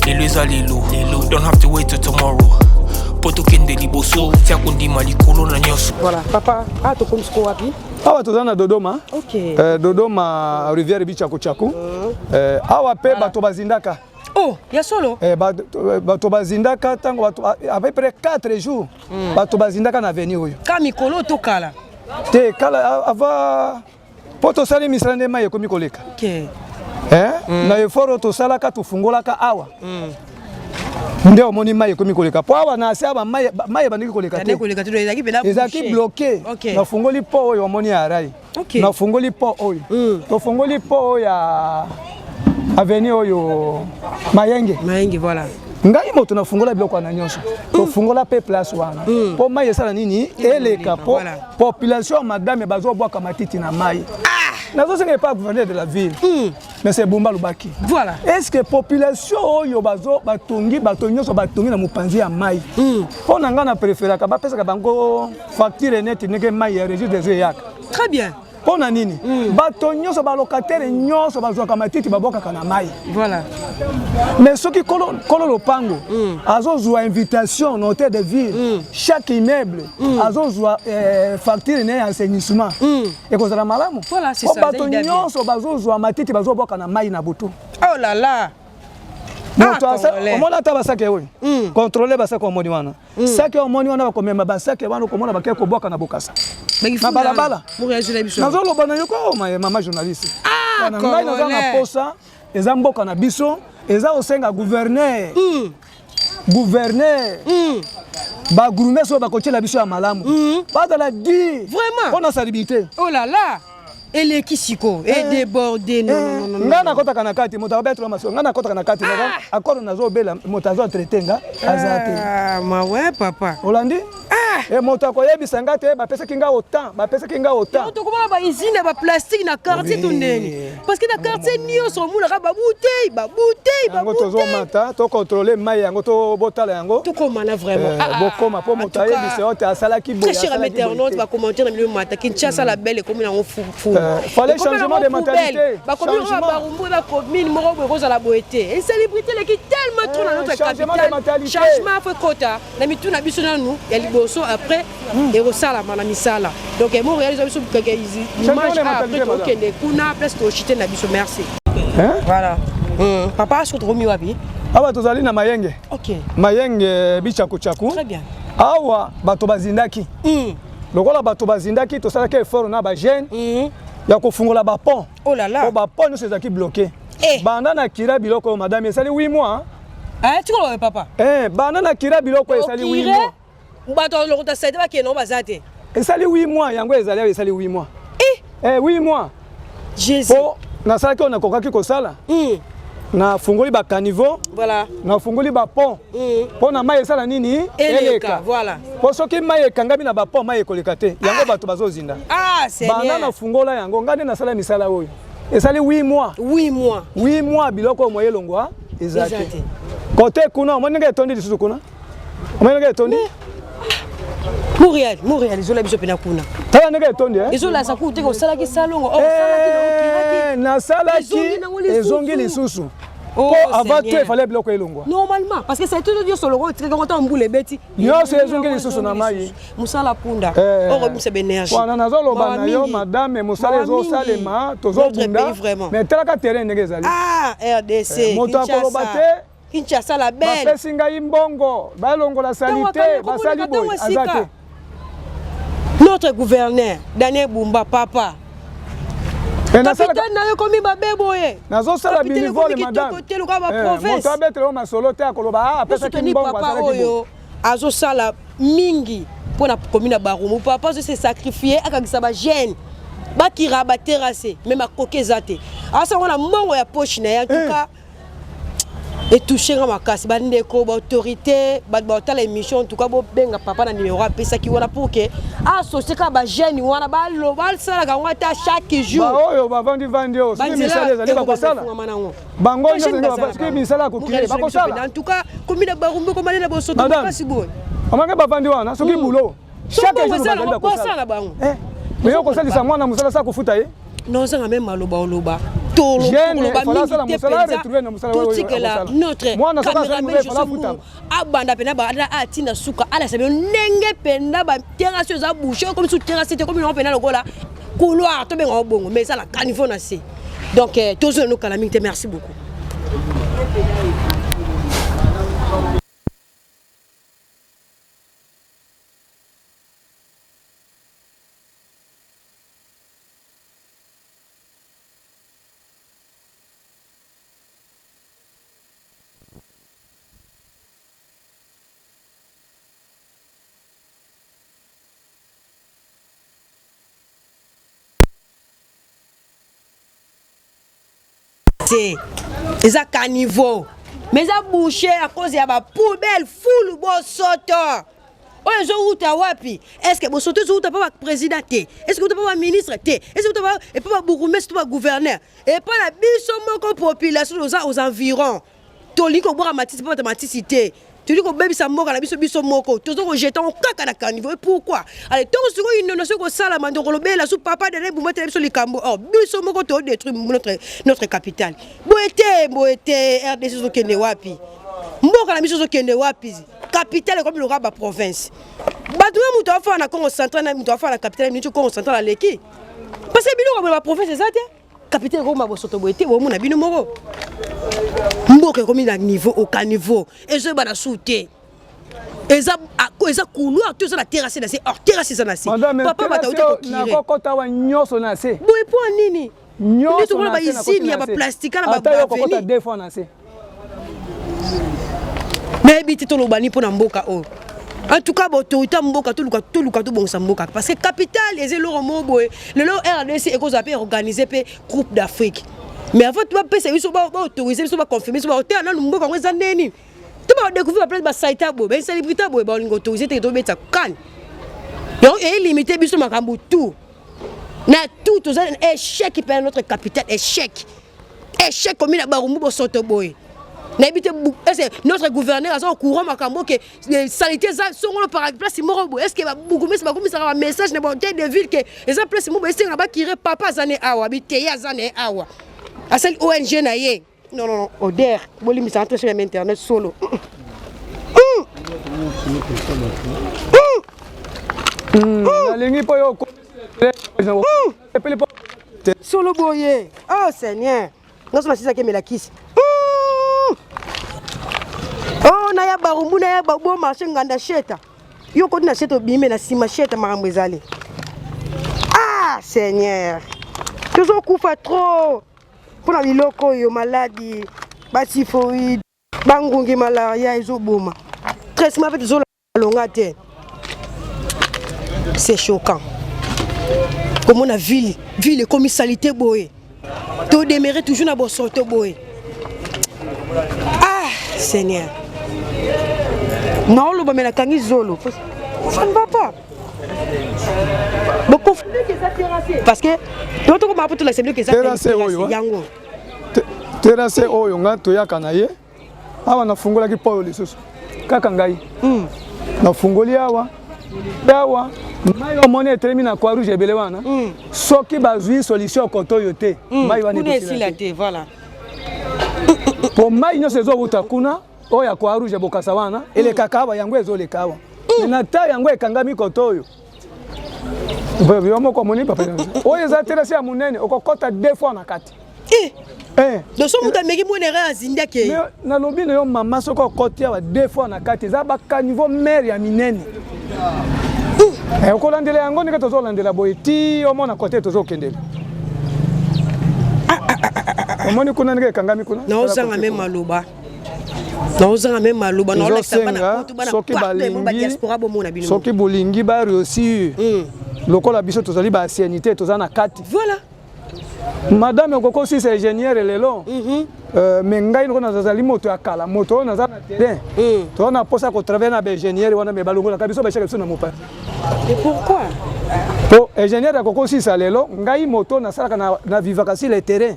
lelo eza lelo don't have to wait till tomorrow po tokende liboso tia kondima likolo na nyonso. Voilà papa tokomsiko wapi awa toza na Dodoma. Okay. Dodoma rivière Bichakuchaku. Awa pe bato bazindaka. Oh, ya solo? Bato bazindaka tango à peu près 4 jours. Bato bazindaka na avenue oyo. Ka mikolo to kala. Te kala ava poto sali misala nde mai ekomi koleka. Okay. Na eforo to salaka to fungolaka awa. Nde omoni mai ekomi koleka. Po awa na asa ba mai bandiki koleka te. Koleka te ezaki pena. Ezaki bloqué. Na fungoli po oyo omoni arai. Na fungoli po oyo. To fungoli po ya avenue oyo Mayenge voilà. Ngai moto na fungola biloko na nyonso. To fungola pe place wana. Po mai esala nini? Eleka po population madame bazo boaka matiti na mai. Nazo senga pas gouverneur de la ville. Mais c'est Bumba Lubaki. Voilà. Est-ce que population oyo bazo batongi nyonso batongi na mopanzi ya mai? Po nanga na préférer ka ba pesa ka bango facture net neke mai ya registre des yaka. Très bien. Pona nini bato nyonso ba locataire nyonso bazwaka matiti babokaka na mai. Voilà. Mais soki kolo lopango azozwa invitation na hôtel de ville chaque immeuble azozwa facture na assainissement ekozala malamu. Voilà, c'est ça. Bato nyonso bazozwa matiti bazoboka na mai na butu. Oh là là. Omona ta basake oyo contrôler basake omoni wana sake omoni wana bakomema basake wana komona bakeke koboka na bokasa na balabala nazo loba na yoko mama journaliste ngai naza na posa eza mboka na biso eza osenga gouverneur ba gourmet so bakotiela biso ya malamu bazala di vraiment on a salubrité. Oh là là. Elle est kisiko et débordé non. Ngana kota kana kati moto abetre maso ngana kota kana kati akoro nazo bela moto azo traiter nga azate. Ah ma ouais papa. Olandi? Et moto akoyebisa ngate ba pesa kinga autant. To komona ba usine ba plastique na quartier to ndeni. Parce que na quartier nyonso mula ka ba bouteille. Ngoto zo mata to contrôler mai yango to botala yango. To komana vraiment. Bokoma po moto ayebisa ote asala ki boya. Très cher internaute va commenter na milieu mata Kinshasa la belle comme na fou. Fallait changement de mentalité. Une célébrité qui est tellement trop dans notre capitale. Changement faut quota. La mitou na biso na nous, il y a liboso après et resala na misala. Donc moi réaliser biso que image après OK ne kuna presque au chité na biso merci. Voilà. Papa sur Romi wapi? Awa tozali na Mayenge. OK. Mayenge Bichakuchaku. Très bien. Awa bato bazindaki. Lokola bato bazindaki to sala ke effort na ba jeune. Ya kofungola ba pont. Oh là là. Ba pont nous c'est qui bloqué. Banda na kira biloko madame esali 8 mois. Tu connais papa? Banda na kira biloko esali 8 mois. Bato lo kota saide ba ke no bazate. Esali 8 mois yango esali 8 mois. 8 mois. Jésus. Po na sala ke na kokaki kosala. Na fungoli ba caniveau. Voilà. Na fungoli ba pont. Po na mai esala nini? Eleka. Voilà. Po soki mai ekangami na ba pont mai ekoleka te. Yango bato bazozinda. C'est bien. Banda na fungola yango ngande na sala misala oyo. Esali 8 mois. 8 mois. 8 mois biloko moye longwa ezate. Côté kuna omoni nga etondi lisusu kuna. Omoni nga etondi? Montréal izola biso pena kuna. Tala nga etondi izola sa ku te ko sala ki salongo. Salaki na salaki ezongi lisusu. Oh, avant tout il fallait biloko elongwa. Normalement parce que ça tout dire sur le roi très content mbule beti. Yo c'est ezongi lisusu na mai. Musala punda. Oro musa énergie. Wana nazo loba na yo madame musala ezo salema tozo bunda. Mais tala ka terrain ndenge ezali. RDC. Moto akoloba te. Kinshasa la belle. Bapesi ngai mbongo, balongola salite, basali boy azate. Notre gouverneur Daniel Bumba papa. Capitaine na yo komi ba beboye. Nazo sala bénévole madame. Côté le ba province. Moto abetre ma solo te akoloba apesa ki mbongo papa oyo azo sala mingi pona komina barumu papa se sacrifier akagisa ba jeune. Ba kira ba terrasser même a kokezate. Asa wana mbongo ya poche na en tout cas et toucher ma casse bandeko ba autorité ba tala émission en tout cas bo benga papa na numéro apesa ki wana pour que associer ka ba jeune wana ba lo ba sala ka ngata chaque jour ba oyo ba vandi o simi misala ezali ba kosala bango nyoso simi misala ko kire ba kosala en tout cas komina barumbu ko malena bo soto ba sibo amanga ba vandi wana soki bulo chaque jour ba kosala bango mais yo kosalisa mwana musala sa kofuta ye non ça même maloba oloba notre caméraman abanda pena ba atina suka ala sabe ndenge pena ba terrasse za boucher comme sous terrasse c'était comme on pena lokola couloir to benga bongo mais ça la caniveau na c'est donc toujours nos calamité merci beaucoup. C'est ça caniveau mais ça bouché à cause ya ba poubelle full bo soto oyo zo uta wapi est-ce que bo soto zo uta pas président est-ce que uta pas ministre est-ce que uta pas et pas bourgmestre pas gouverneur et pas la biso moko population aux environs toliko boira matisi pas matisité tu dis que bébé ça moko la biso moko tu zo jeter en kaka na caniveau et pourquoi allez ton sur une nation ko sala mandoko lobela sous papa de rebu moto biso likambo oh biso moko to détruire notre capitale boete RDC zo kende wapi mboka na biso zo kende wapi capitale comme le raba province batu muto afa na Congo central na muto afa na capitale ni Congo central la leki parce que bino comme la province ezate capitale ko ma bosoto boete bo muna bino moko mboka comme na niveau au caniveau et je bana souté eza couloir tout ça la terrasse na c'est hors terrasse ça na c'est papa bata uta ko na kokota wa nyoso na c'est boy point nini nyoso na ici il y a ba plastique na ba ba kokota deux fois na c'est mais biti to lobani pona mboka o en tout cas autorité mboka to luka to bonsa mboka parce que capitale les loro moboy le lo RDC et cause appel organiser pe groupe d'Afrique mais avant tu vas passer biso ba autoriser biso ba confirmer biso ba hôtel na mboka ngeza ndeni tu vas découvrir après ba saita bo ben célébrité bo ba lingo autoriser te to beta kan donc et limiter biso makambo tout na tout aux échec qui perd notre capitale échec comme il a barumbu bo soto boy notre gouverneur a au courant makambo que les saletés sont par place morobo est-ce que beaucoup mais ça un message na bonté de ville que les place mo ese na ba kire papa zane awa bité ya zane awa à celle ONG na ye non Oder bolimi ça entre sur internet solo lingi po yo solo boye oh Seigneur non c'est ça qui me la kiss. Oh na ya barumbu na ya babo marché nganda sheta yo ko na sheta bimé na sima sheta makambo ezali ah Seigneur toujours kufa trop pour la biloko yo maladie basifoïde bangungi malaria ezoboma traitement fait zo longa te c'est choquant comme on a ville comme salité boye to démérer toujours na bo sorte boye ah Seigneur. Non, le bamela kangi zolo. Ça ne va pas. Beaucoup parce que d'autres comme après tout la c'est que ça yango. Terrasse oyo nga to yakana ye. Awa na fungola ki polo lisusu. Kaka ngai. Na fungoli awa. Dawa. Mayo mone termina kwa rouge ebele wana. Soki bazui solution koto yote. Mayo wana négocier voilà. Pour mai no sezo utakuna oya kwa rouge bokasa wana ele kakawa yango ezolekawa na ta yango ekangami kotoyo byo moko moni papa oyo za terrasse ya munene okokota deux fois na kati donc so muta meki monera azinda ke na lobino yo mama soko kotia wa deux fois na kati za ba niveau maire ya minene okolandela yango ndenge tozolandela boyeti omona kote tozokendela omoni kuna ndenge ekangami kuna naozanga me maloba naozanga me maloba naolakisenga soki bolingi baréussir lokola biso tozali baasianité toza na kati voilà madame okoko osisa ingénieur lelo me ngai noko nazali moto ya kala moto oyo naza na terrain toza na mposa kotravaille na baingénieur wana me balongolaka biso bashaka biso na mopa pourquoi po ingénieur akoko osisa lelo ngai moto nasalaka na vivaka sur le terrain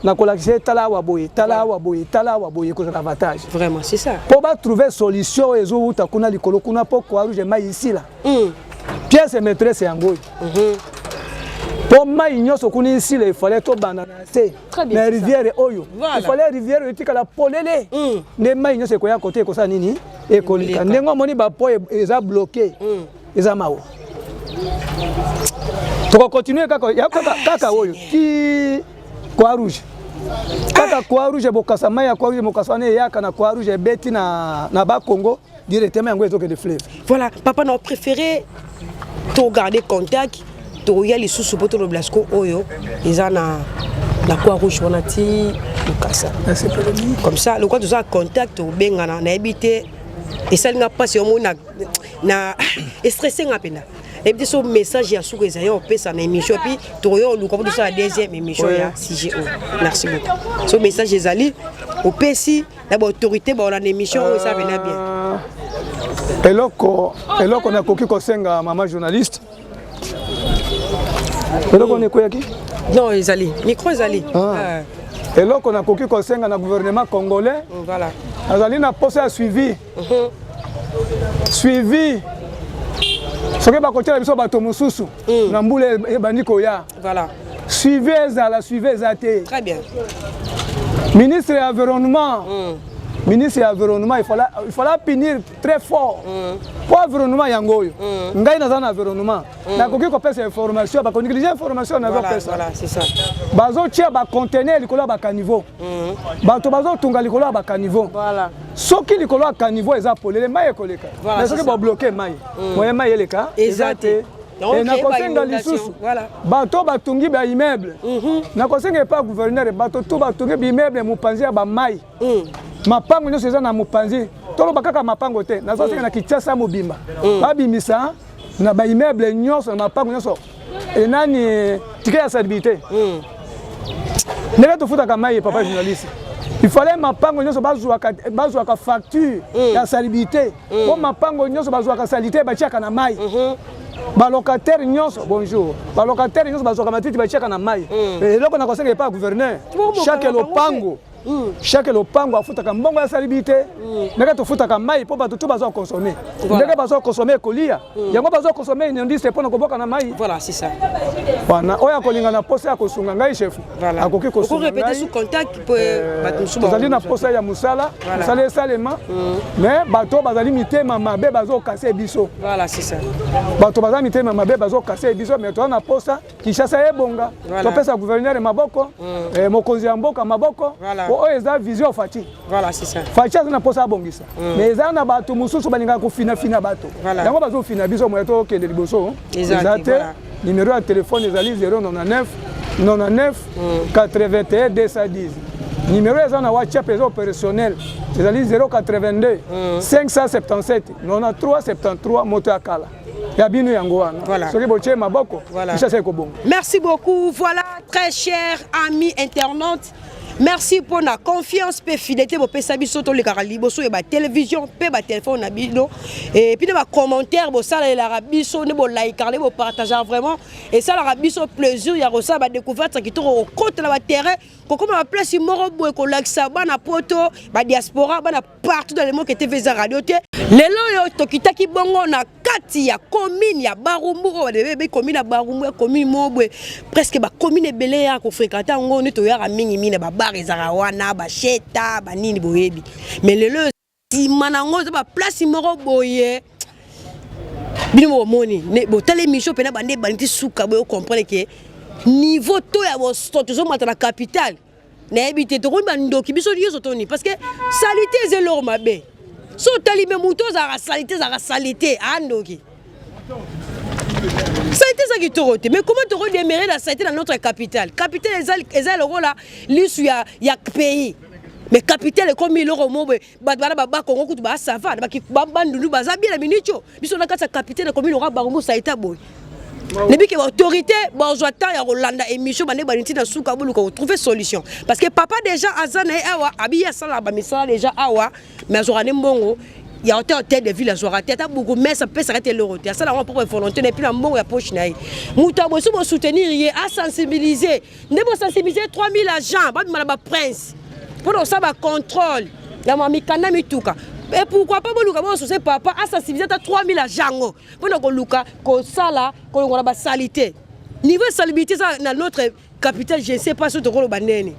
nakolakisa ye tala awa boye tala awa boye tala awa boye kozala avantage vraiment c'est ça po batrouve solution oyo ezowuta kuna likolo kuna po Croix-Rouge mai isila pièce maîtresse yango oyo po mai nyonso kuna isila ifale tobanda na se na rivière oyo ifale rivière oyo etikala polele nde mai nyonso ekoya kote ekosala nini ekolika ndenge omoni bapo eza bloqué eza mawo tokokontinue kaka oyo ti Croix-Rouge kaka Croix-Rouge bokasa mai ya Croix-Rouge mokasa wana eyaka na Croix-Rouge ebeti na bakongo directement yango ezokende fleuve. Voilà, papa n'a préféré to garder contact to ya les sous poto le blasco oyo ils na Croix-Rouge on a ti mokasa comme ça le quoi tout ça contact au bengana na habité et ça n'a pas si on na stressé ngapena et puis ce message ya sous que on peut ça na émission puis to yo lu comme ça la deuxième émission ya CGO merci beaucoup ce message ezali au PC la autorité ba la émission ça venait bien eloko na koki kosenga mama journaliste eloko ne koyaki non ezali micro ezali eloko na koki kosenga na gouvernement congolais voilà azali na poste ya suivi suivi soki bakotiela biso bato mosusu na mbula ebandi koya voilà suivi eza te très bien ministre de l'environnement ministre de l'environnement il fallait punir très fort pour l'environnement yango oyo ngai naza na environnement nakoki kopesa information bakonéglige information na kopesa voilà c'est ça bazotia bacontener likolo ya bakaniveau bato bazotunga likolo ya bakaniveau voilà soki likolo ya kaniveau eza polele mai ekoleka mais soki babloke mai moye mai eleka eza te nakosenga lisusu bato batungi ba immeuble nakosenga epa gouverneur bato to batungi ba immeuble mopanzi ya bamai mapango nyonso eza na mopanzi toloba kaka mapango te nazosenga na Kinshasa mobimba babimisa na ba immeuble nyonso na mapango nyonso enani tike ya salubrité ndenge tofutaka mai papa journaliste il fallait mapango nyonso bazwaka facture ya salubrité po mapango nyonso bazwaka salité batiaka na mai balocataire nyonso bonjour balocataire nyonso bazwaka matiti batiaka na mai eloko nakosenga epa gouverneur chaque lopango afutaka mbongo ya salubrité ndenge tofutaka mai po bato to bazwa consommer ndenge bazwa consommer kolia yango bazwa consommer inondiste pona koboka na mai voilà c'est ça wana oya kolinga na poste ya kosunga ngai chef akoki kosunga ngai sous contact pour bato suba tozali na poste ya musala musala esalema mais bato bazali mitema mabe bazo kase biso voilà c'est ça bato bazali mitema mabe bazo kase biso mais to na poste Kinshasa ebonga topesa gouverneur maboko mokonzi ya mboka maboko oyo eza vision Fati voilà c'est ça Fati azana posa abongisa mais eza na bato mususu balinga kofina bato yango bazofina biso moyo to kende liboso ezate numéro ya téléphone ezali 099 99 81 210 numéro eza na WhatsApp eza opérationnel ezali 082 577 93 73 moto ya kala ya bino yango wana soki botie maboko Kinshasa ekobonga. Merci beaucoup. Voilà, très chers amis internautes. Merci pour la confiance et fidélité pour pesabi soto le caraliboso et ba télévision pe ba téléphone na bino et puis ba commentaire bo ça la rabiso ne bo like ne bo partager vraiment et ça la rabiso plaisir ya rosa ba découverte qui au côté la terrain ko comme la place moro bo ko like ça bana poto ba diaspora bana partout dans le monde qui était visa radio te lelo yo tokitaki bongo na kati ya commune ya Barumbu o bebe commune ya Barumbu commune mobwe presque ba commune belé ya ko fréquenter ngo ni to ya mingi mina ba ezara wana ba sheta ba nini boyebi mais lelo si manango za ba place moko boye bino moni ne bo tele mission pena bande baniti suka boyo comprendre que niveau to ya bo stoto mata na capitale na habité to ba ndoki biso liyo toni parce que salité c'est leur mabe so tali be muto za salité andoki salité ça qui torote. Mais comment tu redémarrer la santé dans notre capitale? Capitale, ils ont le rôle là, il y a pays. Mais capitale comme il aura mot ba Congo kutu ba sava ba ki ba bandundu ba zabi la minicho biso na kata capitale comme il aura barumbu ça eta boy ne bi que autorité ba ozwata ya Rolanda émission ba ne ba ntina suka bulu ko trouver solution parce que papa déjà azana awa abiya sala ba misala déjà awa mais azorane mbongo il y a hôtel de ville azora tata beaucoup mais ça peut s'arrêter l'euro ça la propre volonté et puis la mbongo ya poche naï muta bo soutenir y à sensibiliser ne bo sensibiliser 3000 agents ba malaba prince pour ça va contrôle ya mamikana mituka et pourquoi pas boluka bo c'est papa à sensibiliser 3000 agents pour ko luka ko sala ko ngona ba salité niveau salubrité ça dans notre capitale je sais pas sur to ko banene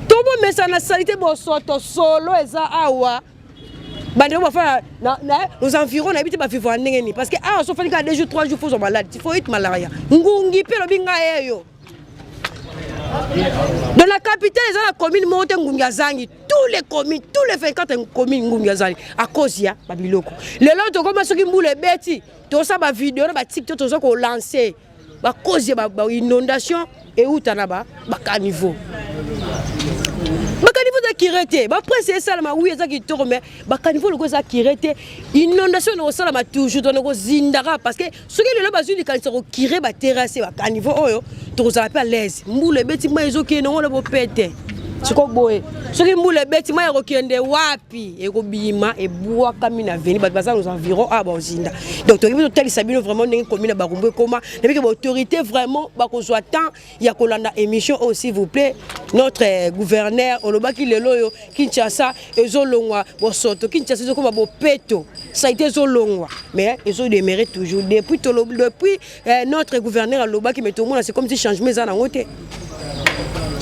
to bo mais ça na salité bo soto solo eza awa bande bo fa nos environs n'habite pas vivre en ngeni parce que ah so fait 2 jours 3 jours faut malade il faut être malaria ngungi pe lo binga eyo. Dans la capitale, ils ont la commune Monte Ngungazangi, tous les communes, tous les 24 communes Ngungazangi, à cause de Babiloko. Les autres, comme ceux qui moulent les bêtis, tout ça, ma vidéo, ma TikTok, tout ça qu'on lancé, à cause de l'inondation, et où t'en as bas, à niveau. Bakanivo za kirete ba presse ça ma oui ça qui tourne mais bakanivo le ko za kirete inondation no sala ma toujours to no zindara parce que ce qui le bazu di kan se kiré ba terrasser bakanivo oyo to za pas l'aise mbule beti ma ezoki no le bo pete siko boye ce qui mbule beti ma erokende wapi eko bima e boa kamina veni ba baza nos environs à Bozinda donc to ki tel sabino vraiment ndenge commune ba rumbe koma depuis que autorité vraiment ba ko soit temps ya kolanda émission oh, s'il vous plaît notre gouverneur olobaki lelo yo Kinshasa ezolongwa bosoto Kinshasa ezokoma bopeto ça a été ezolongwa mais ezo demeure toujours depuis notre gouverneur olobaki mais tout le monde c'est comme si changement ça na ngote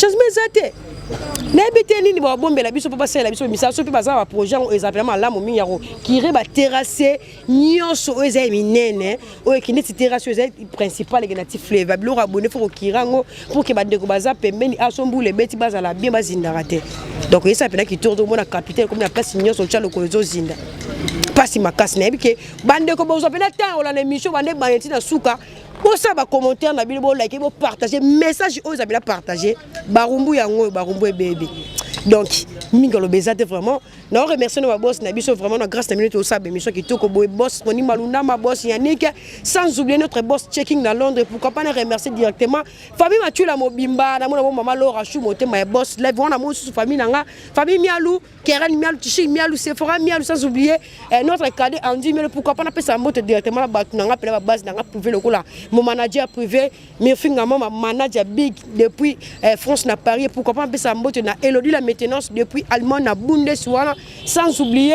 changement ça te n'habite nini ba bombe la biso papa la biso misa so pe baza ba projet on exactement la mo minyaro qui re ba terrasser nyonso eza minene o ekineti terrasse eza principal et natif fleuve ba bilo abonné faut kirango pour que ba ndeko baza pembeni asombule beti baza la bien bazindara te donc ça pena qui tourne mona capitale comme na place nyonso chalo ko zo zinda pasi makasi na bike bande ko bozo pena temps on a l'émission bande baneti na suka. Pour ça, va commenter, on a bien like, partager message aux amis partager. Barumbu yango, barumbu bébé. Donc, mingalo bezate vraiment. Nous remercions nos boss, Nabiso vraiment grâce à minute au sable, mission qui toque au boss, Moni Maluna, ma boss Yannick, sans oublier notre boss checking dans Londres. Pourquoi pas nous remercier directement. Famille Mathieu la Mobimba, na mon maman Laura Chou, mon thème, ma boss, lève on a mon sous famille nanga, famille Mialou, Keren Mialou, Tichi Mialou, Sephora Mialou, sans oublier notre cadet Andy, mais pourquoi pas n'appeler sa moto directement la Batunanga, la base nanga privé le là. Mon manager privé, mais finalement ma manager big depuis France na Paris, pourquoi pas n'appeler sa moto na Elodie la maintenance depuis Allemagne na Bundeswala, sans oublier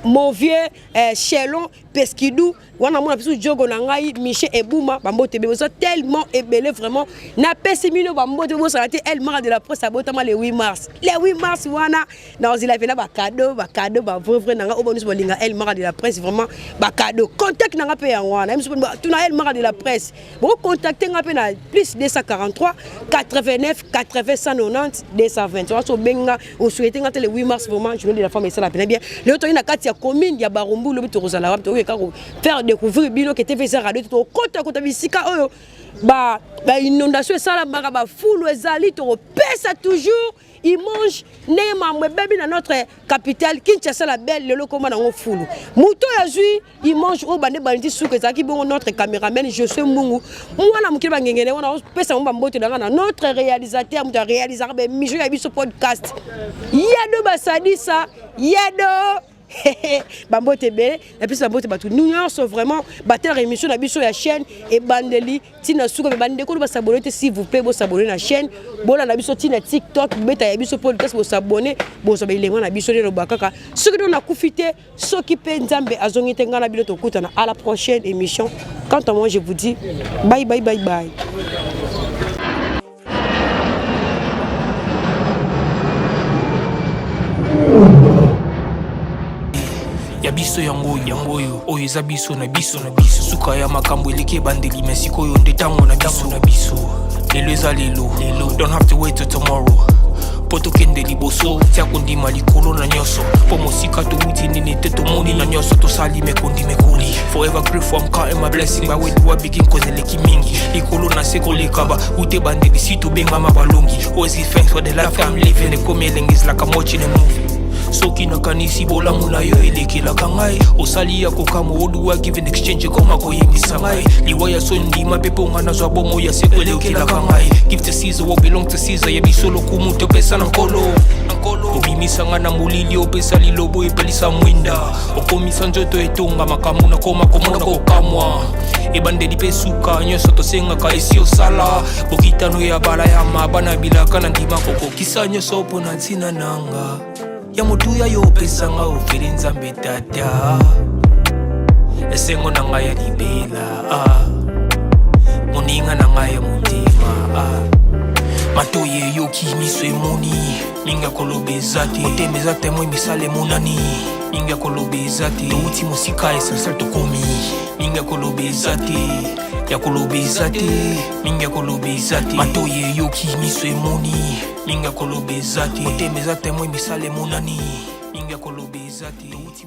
mon vieux Chelon Pesquidou, on a mon avis Diogo Nangai, Michel Ebouma, Bambote Bebosa, tellement ébélé vraiment. N'a pas si mille Bambote Bebosa, elle m'a de la presse à Botama le 8 mars. Le 8 mars, wana, dans il a fait là, cadeau, vrai, nanga, au bonus, elle m'a de la presse, vraiment, cadeau. Contact n'a pas payé en wana, même si tu n'as elle m'a de la presse. Bon, contactez n'a pas plus 243, 89, 80, 190, 220. Tu vois, sur Benga, on souhaitait le 8 mars, vraiment, je veux dire la femme et ça la peine bien. Le temps, il y a 4 communes, il y a Barumbu, le Rosala, faire découvrir bilo qui était fait ça radio to kota bisika oyo ba inondation ça la ba foule ezali to pesa toujours il mange nema mbebe dans notre capitale Kinshasa la belle le comment dans foule muto yazui il mange au bande banditi souke zaki bon notre caméraman je suis mungu mwana mukile bangengene wana pesa mba mbote dans notre réalisateur mu réaliser ba mijo ya biso podcast yedo basadi ça yedo Bambote belé et puis Bambote batou nous sommes vraiment battre émission na biso ya chaîne et bandeli tina suko be bande ko ba s'abonner s'il vous plaît bo s'abonner na chaîne bola na biso tina TikTok beta ya biso podcast bo s'abonner bo so be lenga na biso le bakaka ce que on a profité ce qui peut nzambe azongi tenga na bilo to kutana à la prochaine émission. Quant à moi je vous dis bye bye bye bye. Ya biso yango yo oyo eza biso na biso suka ya makambo eleki bandeli mesiko yo nde tango na biso lelo eza lelo don't have to wait till tomorrow po tokende liboso tia kondima likolo na nyonso po mosika touti nini te tomoni na nyonso tosali mekondi mekoli forever grateful I'm counting my blessing ba we do a begin kozeleki mingi likolo na se koleka ba ute bandeli si tobengama balongi always give thanks for the life I'm living ekomelengis like I'm watching a movie soki nakanisi bolamu na yo elekelaka ngai osali ya kokamo oduwa give in exchange koma koyebisa ngai liwaya so ndima pepe onga nazwa bomo ya seko elekelaka ngai give to Caesar what belong to Caesar yebiso lokumu topesa na nkolo obimisa nga na molili opesa lilobo epelisa mwinda okomisa nzoto etonga makambo na koma komona kokamwa ebandeli pe suka nyonso tosengaka esi osala bokitano ya bala ya mabana bilaka na ndima kokokisa nyonso mpo na ntina nanga ya motuya yo opesanga ofere nzambe tata esengo na ngai ya libela moninga na ngai ya motema matoye yoki miso emoni minga kolobeza te motema eza temoi misala emonani minga kolobeza te touti mosika essentiel tokomi minga kolobeza te ya kolobeza te minga kolobeza te matoye yoki miso emoni minga kolobeza te motema eza temoi misala emonani minga kolobeza te touti